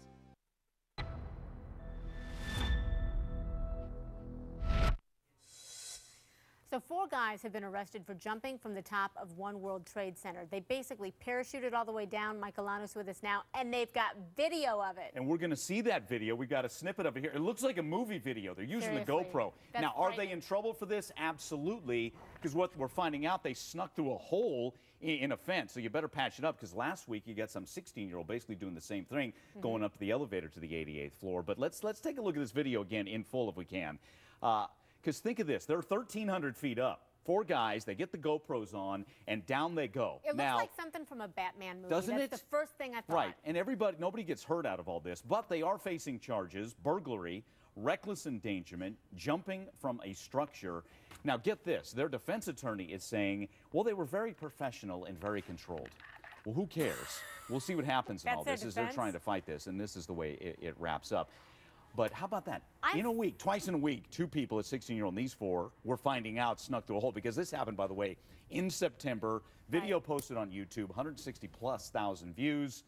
So 4 guys have been arrested for jumping from the top of One World Trade Center. They basically parachuted all the way down. Mike Alano's with us now, and they've got video of it. And we're going to see that video. We've got a snippet of it here. It looks like a movie video. They're using the GoPro. Now, are they in trouble for this? Absolutely, because what we're finding out, they snuck through a hole in a fence. So you better patch it up, because last week you got some 16-year-old basically doing the same thing, going up to the elevator to the 88th floor. But let's take a look at this video again in full if we can. Because think of this, they're 1,300 feet up. 4 guys, they get the GoPros on, and down they go. It looks like something from a Batman movie. Doesn't it? That's the first thing I thought. Right, and nobody gets hurt out of all this, but they are facing charges: burglary, reckless endangerment, jumping from a structure. Now get this, their defense attorney is saying, well, they were very professional and very controlled. Well, who cares? We'll see what happens in all this as they're trying to fight this, and this is the way it wraps up. But how about that? In a week, twice in a week, 2 people, a 16-year-old, and these 4 were finding out, snuck through a hole, because this happened, by the way, in September. Video posted on YouTube, 160,000+ views.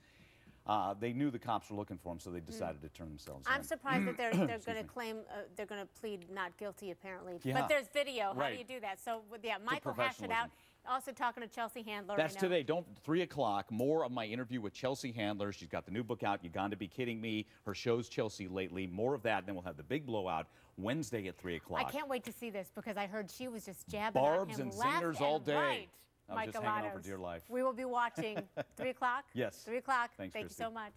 They knew the cops were looking for them, so they decided to turn themselves in. I'm surprised that they're going to claim, they're going to plead not guilty, apparently. Yeah. But there's video. How do you do that? So, yeah, Michael hashed it out. Also talking to Chelsea Handler. That's today. 3 o'clock. More of my interview with Chelsea Handler. She's got the new book out, You Got to Be Kidding Me. Her show's Chelsea Lately. More of that. And then we'll have the big blowout Wednesday at 3 o'clock. I can't wait to see this because I heard she was just jabbing Barbs at him and zingers all day. Right. I was just hanging on for dear life. We will be watching 3 o'clock? Yes. 3 o'clock. Thanks, Thank Christi. you so much.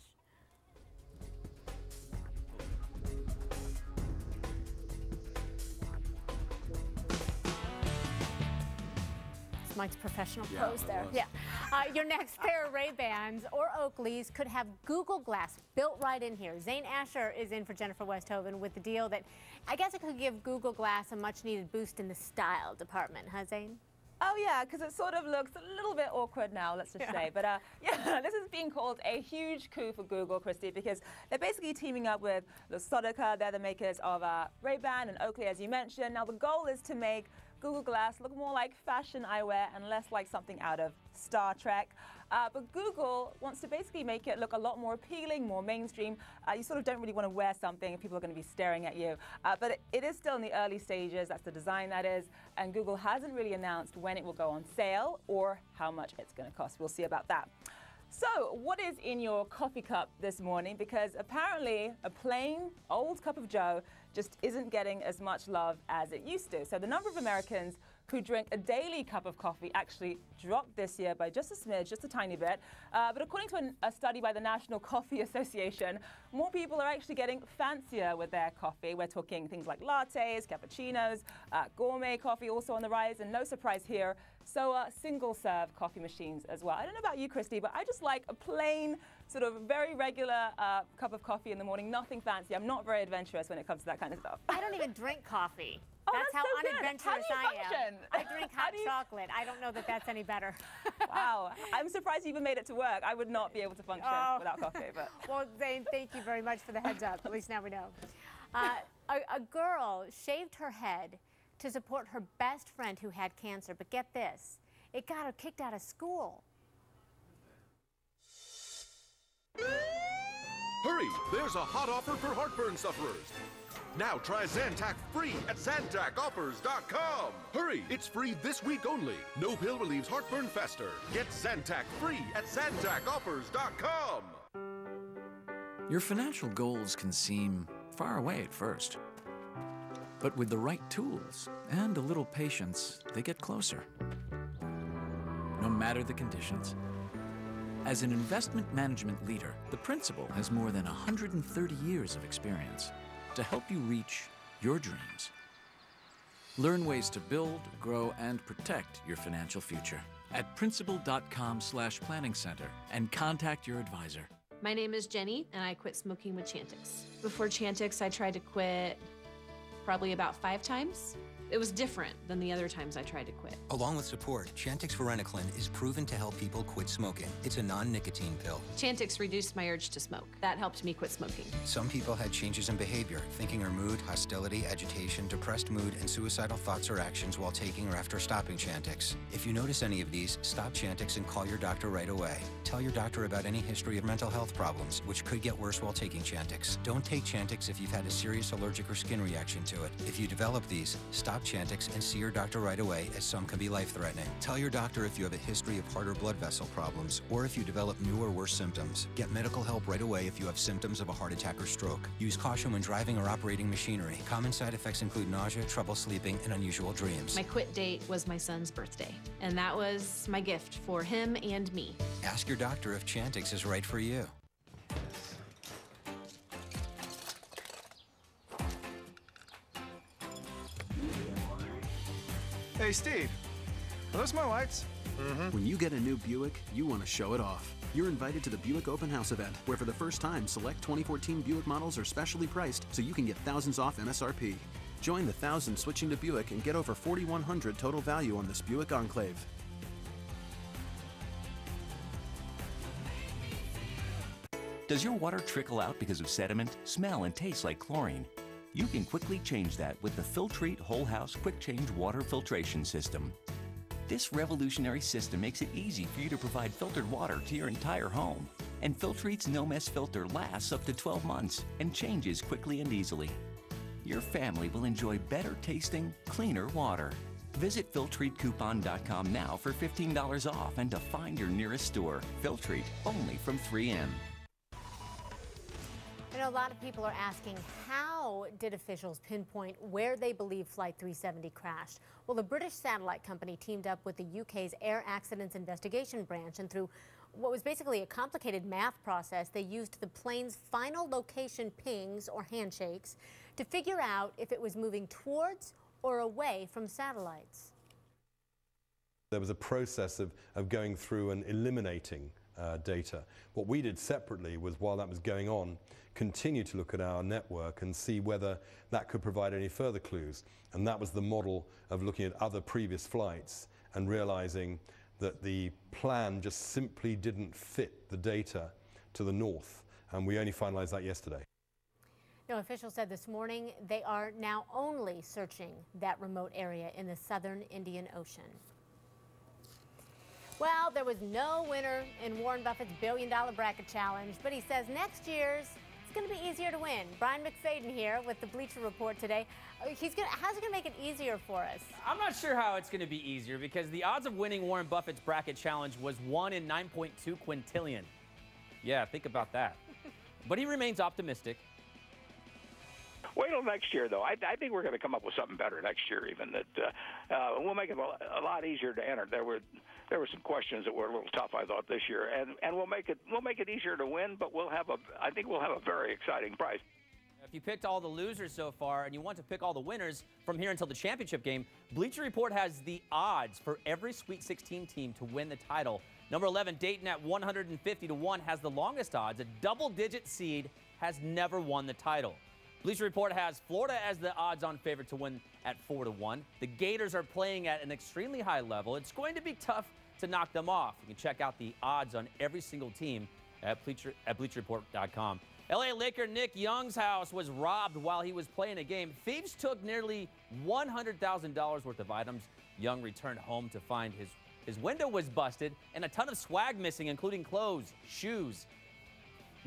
Mike's professional pose there. Yeah. Your next pair of Ray-Bans or Oakleys could have Google Glass built right in here. Zane Asher is in for Jennifer Westhoven with the deal that I guess it could give Google Glass a much-needed boost in the style department, huh, Zane? Oh, yeah, because it sort of looks a little bit awkward now, let's just say. But yeah, this is being called a huge coup for Google, Christy, because they're basically teaming up with Luxottica. They're the makers of Ray-Ban and Oakley, as you mentioned. Now, the goal is to make Google Glass look more like fashion eyewear and less like something out of Star Trek. But Google wants to basically make it look a lot more appealing, more mainstream. You sort of don't really want to wear something if people are going to be staring at you. But it is still in the early stages. That's the design, that is. And Google hasn't really announced when it will go on sale or how much it's going to cost. We'll see about that. So, what is in your coffee cup this morning? Because apparently a plain old cup of Joe just isn't getting as much love as it used to. So the number of Americans who drink a daily cup of coffee actually dropped this year by just a smidge, just a tiny bit. But according to a study by the National Coffee Association, more people are actually getting fancier with their coffee. We're talking things like lattes, cappuccinos, gourmet coffee also on the rise, and no surprise here, so single-serve coffee machines as well. I don't know about you, Christy, but I just like a plain, sort of very regular cup of coffee in the morning, nothing fancy. I'm not very adventurous when it comes to that kind of stuff. I don't even drink coffee. Oh, that's how so good. unadventurous How do you I am. function? I drink hot chocolate. I don't know that that's any better. Wow. I'm surprised you even made it to work. I would not be able to function without coffee. But. Well, Zane, thank you very much for the heads up. At least now we know. A girl shaved her head to support her best friend who had cancer. But get this, it got her kicked out of school. Hurry! There's a hot offer for heartburn sufferers. Now try Zantac free at ZantacOffers.com. Hurry! It's free this week only. No pill relieves heartburn faster. Get Zantac free at ZantacOffers.com. Your financial goals can seem far away at first. But with the right tools and a little patience, they get closer. No matter the conditions. As an investment management leader, the principal has more than 130 years of experience to help you reach your dreams. Learn ways to build, grow, and protect your financial future at principal.com/planning center and contact your advisor. My name is Jenny, and I quit smoking with Chantix. Before Chantix, I tried to quit probably about 5 times. It was different than the other times I tried to quit. Along with support, Chantix varenicline is proven to help people quit smoking. It's a non-nicotine pill. Chantix reduced my urge to smoke. That helped me quit smoking. Some people had changes in behavior, thinking or mood, hostility, agitation, depressed mood, and suicidal thoughts or actions while taking or after stopping Chantix. If you notice any of these, stop Chantix and call your doctor right away. Tell your doctor about any history of mental health problems, which could get worse while taking Chantix. Don't take Chantix if you've had a serious allergic or skin reaction to it. If you develop these, stop Chantix and see your doctor right away, as some can be life-threatening. Tell your doctor if you have a history of heart or blood vessel problems, or if you develop new or worse symptoms. Get medical help right away if you have symptoms of a heart attack or stroke. Use caution when driving or operating machinery. Common side effects include nausea, trouble sleeping, and unusual dreams. My quit date was my son's birthday, and that was my gift for him and me. Ask your doctor if Chantix is right for you. Hey, Steve, are those my lights? When you get a new Buick, you want to show it off. You're invited to the Buick Open House event, where for the first time, select 2014 Buick models are specially priced so you can get thousands off MSRP. Join the thousands switching to Buick and get over $4,100 total value on this Buick Enclave. Does your water trickle out because of sediment, smell, and taste like chlorine? You can quickly change that with the Filtrete Whole House Quick Change Water Filtration System. This revolutionary system makes it easy for you to provide filtered water to your entire home. And Filtrete's no-mess filter lasts up to 12 months and changes quickly and easily. Your family will enjoy better tasting, cleaner water. Visit FiltreteCoupon.com now for $15 off and to find your nearest store. Filtrete, only from 3M. I know a lot of people are asking, how did officials pinpoint where they believe Flight 370 crashed? Well, the British satellite company teamed up with the UK's Air Accidents Investigation Branch, and through what was basically a complicated math process, they used the plane's final location pings, or handshakes, to figure out if it was moving towards or away from satellites. There was a process of going through and eliminating data. What we did separately was, while that was going on, continue to look at our network and see whether that could provide any further clues. And that was the model of looking at other previous flights and realizing that the plan just simply didn't fit the data to the north. And we only finalized that yesterday. No, officials said this morning they are now only searching that remote area in the southern Indian Ocean. Well, there was no winner in Warren Buffett's billion-dollar bracket challenge, but he says next year's it's going to be easier to win. Brian McFadden here with the Bleacher Report today. How's he going to make it easier for us? I'm not sure how it's going to be easier because the odds of winning Warren Buffett's bracket challenge was 1 in 9.2 quintillion. Yeah, think about that. But he remains optimistic. Wait till next year, though. I think we're going to come up with something better next year, even that we'll make it a lot easier to enter. There were some questions that were a little tough, I thought, this year, and we'll make it easier to win. But I think we'll have a very exciting prize. If you picked all the losers so far and you want to pick all the winners from here until the championship game, Bleacher Report has the odds for every Sweet 16 team to win the title. Number 11, Dayton at 150 to 1 has the longest odds. A double-digit seed has never won the title. Bleacher Report has Florida as the odds-on favorite to win at 4 to 1. The Gators are playing at an extremely high level. It's going to be tough to knock them off. You can check out the odds on every single team at BleacherReport.com. LA Laker Nick Young's house was robbed while he was playing a game. Thieves took nearly $100,000 worth of items. Young returned home to find his window was busted and a ton of swag missing, including clothes, shoes,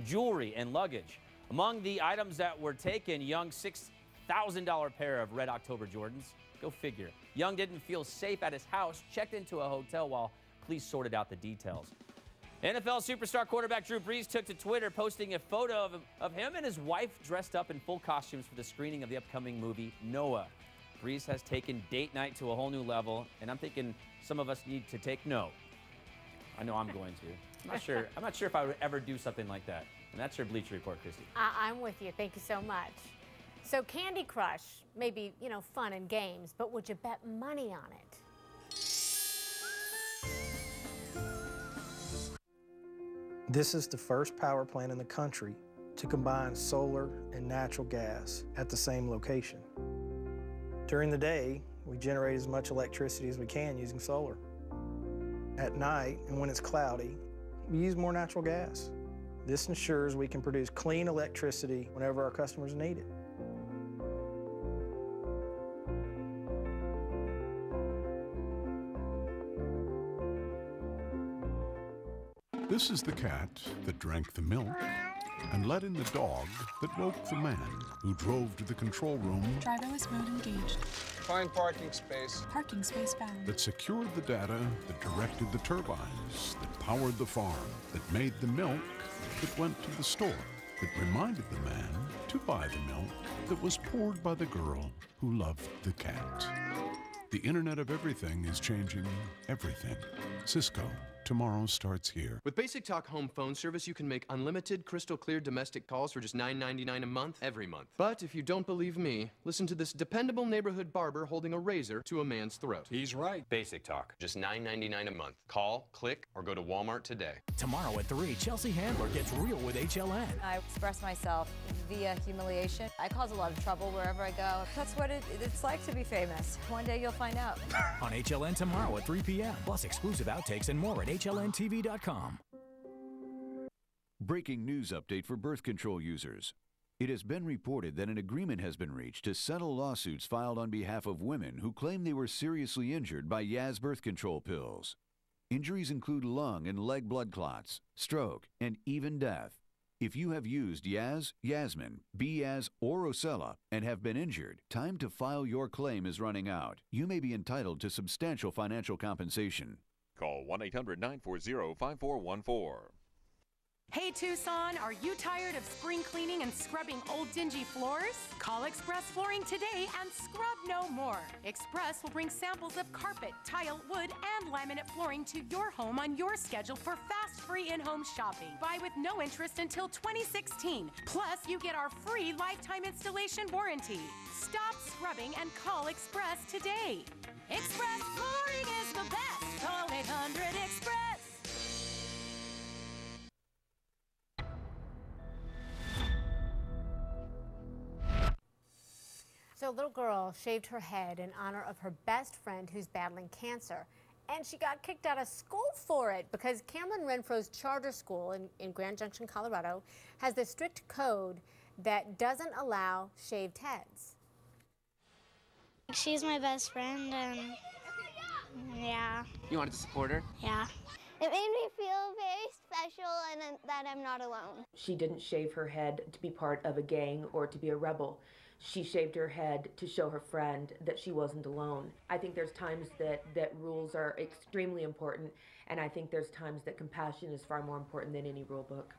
jewelry, and luggage. Among the items that were taken, Young's $6,000 pair of Red October Jordans. Go figure. Young didn't feel safe at his house, checked into a hotel while police sorted out the details. NFL superstar quarterback Drew Brees took to Twitter, posting a photo of him and his wife dressed up in full costumes for the screening of the upcoming movie Noah. Brees has taken date night to a whole new level, and I'm thinking some of us need to take note. I know I'm going to. I'm not sure if I would ever do something like that. And that's your Bleacher Report, Christy. I'm with you. Thank you so much. So Candy Crush may be, fun and games, but would you bet money on it? This is the first power plant in the country to combine solar and natural gas at the same location. During the day, we generate as much electricity as we can using solar. At night, and when it's cloudy, we use more natural gas. This ensures we can produce clean electricity whenever our customers need it. This is the cat that drank the milk and let in the dog that woke the man who drove to the control room. Driverless mode engaged. Find parking space. Parking space found. That secured the data, that directed the turbines, that powered the farm, that made the milk, that went to the store, that reminded the man to buy the milk, that was poured by the girl who loved the cat. The Internet of Everything is changing everything. Cisco. Tomorrow starts here. With Basic Talk home phone service, you can make unlimited, crystal clear domestic calls for just $9.99 a month, every month. But if you don't believe me, listen to this dependable neighborhood barber holding a razor to a man's throat. He's right. Basic Talk, just $9.99 a month. Call, click, or go to Walmart today. Tomorrow at 3, Chelsea Handler gets real with HLN. I express myself via humiliation. I cause a lot of trouble wherever I go. That's what it's like to be famous. One day you'll find out. On HLN tomorrow at 3 p.m. Plus exclusive outtakes and more at HLNTV.com. Breaking news update for birth control users. It has been reported that an agreement has been reached to settle lawsuits filed on behalf of women who claim they were seriously injured by Yaz birth control pills. Injuries include lung and leg blood clots, stroke, and even death. If you have used Yaz, Yasmin, B-Yaz, or Rosella and have been injured, time to file your claim is running out. You may be entitled to substantial financial compensation. Call 1-800-940-5414. Hey Tucson, are you tired of spring cleaning and scrubbing old dingy floors? Call Express Flooring today and scrub no more. Express will bring samples of carpet, tile, wood, and laminate flooring to your home on your schedule for fast, free in-home shopping. Buy with no interest until 2016. Plus, you get our free lifetime installation warranty. Stop scrubbing and call Express today. Express Flooring is the best. So a little girl shaved her head in honor of her best friend who's battling cancer. And she got kicked out of school for it because Cameron Renfro's charter school in Grand Junction, Colorado, has this strict code that doesn't allow shaved heads. She's my best friend, and yeah. You wanted to support her? Yeah. It made me feel very special and that I'm not alone. She didn't shave her head to be part of a gang or to be a rebel. She shaved her head to show her friend that she wasn't alone. I think there's times that rules are extremely important, and I think there's times that compassion is far more important than any rule book.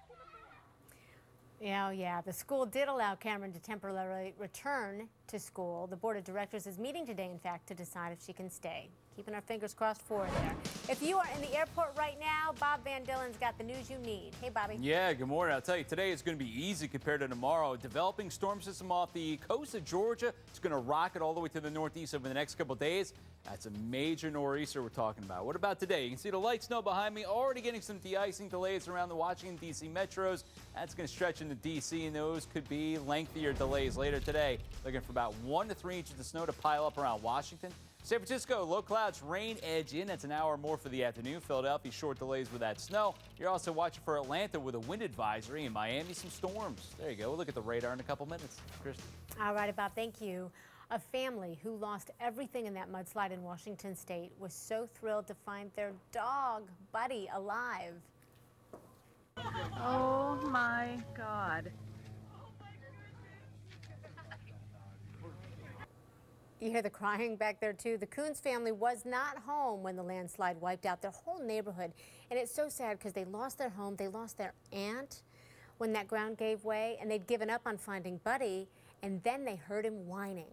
Yeah, the school did allow Cameron to temporarily return to school. The board of directors is meeting today, in fact, to decide if she can stay. Keeping our fingers crossed for her there. If you are in the airport right now, Bob Van Dillen's got the news you need. Hey, Bobby. Yeah, good morning. I'll tell you, today is going to be easy compared to tomorrow. Developing storm system off the coast of Georgia. It's going to rocket all the way to the northeast over the next couple of days. That's a major nor'easter we're talking about. What about today? You can see the light snow behind me, already getting some de-icing delays around the Washington, D.C. metros. That's going to stretch into D.C., and those could be lengthier delays later today. Looking for about 1 to 3 inches of snow to pile up around Washington. San Francisco, low clouds, rain edge in. That's an hour more for the afternoon. Philadelphia, short delays with that snow. You're also watching for Atlanta with a wind advisory. In Miami, some storms. There you go. We'll look at the radar in a couple minutes. Christy. All right, Bob, thank you. A family who lost everything in that mudslide in Washington state was so thrilled to find their dog, Buddy, alive. Oh my God. You hear the crying back there too. The Coons family was not home when the landslide wiped out their whole neighborhood. And it's so sad because they lost their home, they lost their aunt when that ground gave way, and they'd given up on finding Buddy, and then they heard him whining.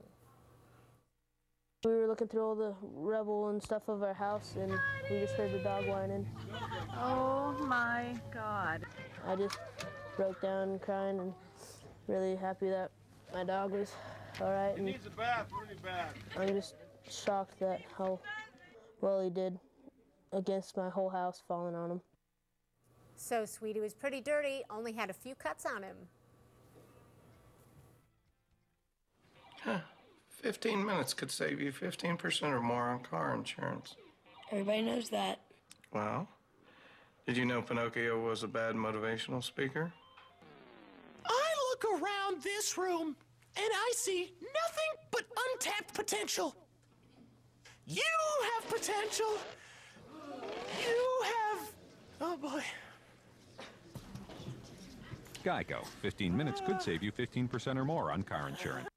We were looking through all the rubble and stuff of our house, and we just heard the dog whining. Oh my God. I just broke down crying and really happy that my dog was all right. He needs a bath really bad. I'm just shocked that how well he did against my whole house falling on him. So sweet, he was pretty dirty, only had a few cuts on him. Huh. 15 minutes could save you 15% or more on car insurance. Everybody knows that. Well, did you know Pinocchio was a bad motivational speaker? I look around this room and I see nothing but untapped potential. You have potential. You have... Oh, boy. Geico. 15 minutes could save you 15% or more on car insurance.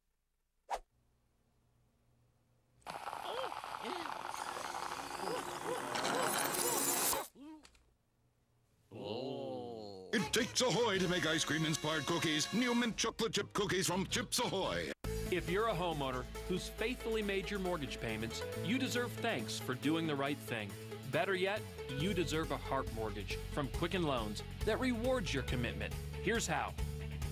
It takes Ahoy to make ice cream-inspired cookies. New mint chocolate chip cookies from Chips Ahoy. If you're a homeowner who's faithfully made your mortgage payments, you deserve thanks for doing the right thing. Better yet, you deserve a HARP mortgage from Quicken Loans that rewards your commitment. Here's how.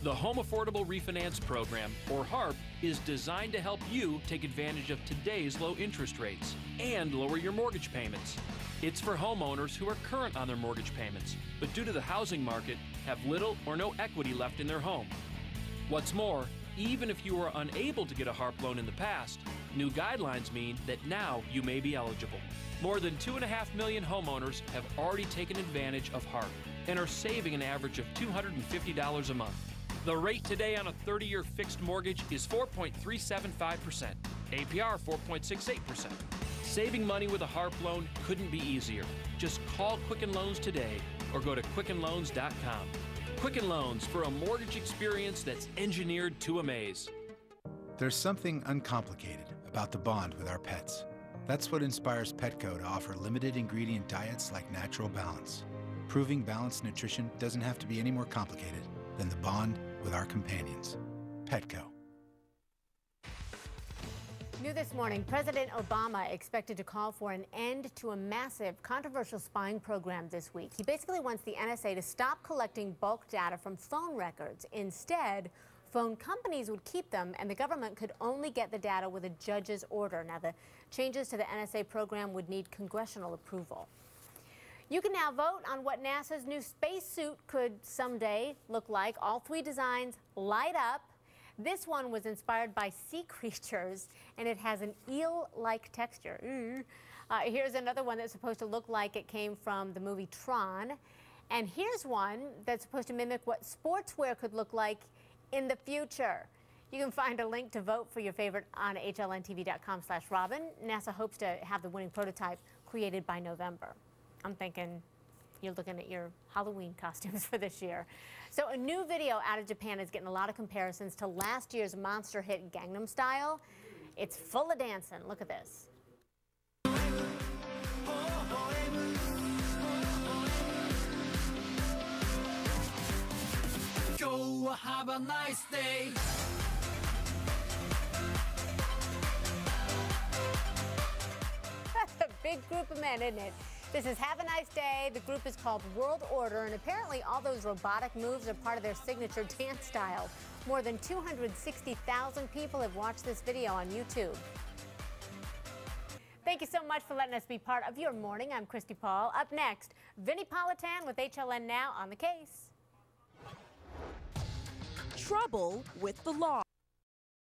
The Home Affordable Refinance Program, or HARP, is designed to help you take advantage of today's low interest rates and lower your mortgage payments. It's for homeowners who are current on their mortgage payments, but due to the housing market, have little or no equity left in their home. What's more, even if you were unable to get a HARP loan in the past, new guidelines mean that now you may be eligible. More than 2.5 million homeowners have already taken advantage of HARP and are saving an average of $250 a month. The rate today on a 30-year fixed mortgage is 4.375%, APR 4.68%. Saving money with a HARP loan couldn't be easier. Just call Quicken Loans today or go to quickenloans.com. Quicken Loans, for a mortgage experience that's engineered to amaze. There's something uncomplicated about the bond with our pets. That's what inspires Petco to offer limited ingredient diets like Natural Balance. Proving balanced nutrition doesn't have to be any more complicated than the bond with our companions. Petco. New this morning, President Obama expected to call for an end to a massive, controversial spying program this week. He basically wants the NSA to stop collecting bulk data from phone records. Instead, phone companies would keep them, and the government could only get the data with a judge's order. Now, the changes to the NSA program would need congressional approval. You can now vote on what NASA's new spacesuit could someday look like. All 3 designs light up. This one was inspired by sea creatures, and it has an eel-like texture. Here's another one that's supposed to look like it came from the movie Tron. And here's one that's supposed to mimic what sportswear could look like in the future. You can find a link to vote for your favorite on HLNTV.com/Robin. NASA hopes to have the winning prototype created by November. I'm thinking you're looking at your Halloween costumes for this year. So a new video out of Japan is getting a lot of comparisons to last year's monster hit Gangnam Style. It's full of dancing. Look at this. Go have a nice day. That's a big group of men, isn't it? This is Have a Nice Day. The group is called World Order, and apparently all those robotic moves are part of their signature dance style. More than 260,000 people have watched this video on YouTube. Thank you so much for letting us be part of your morning. I'm Christi Paul. Up next, Vinnie Politan with HLN Now on the case. Trouble with the law.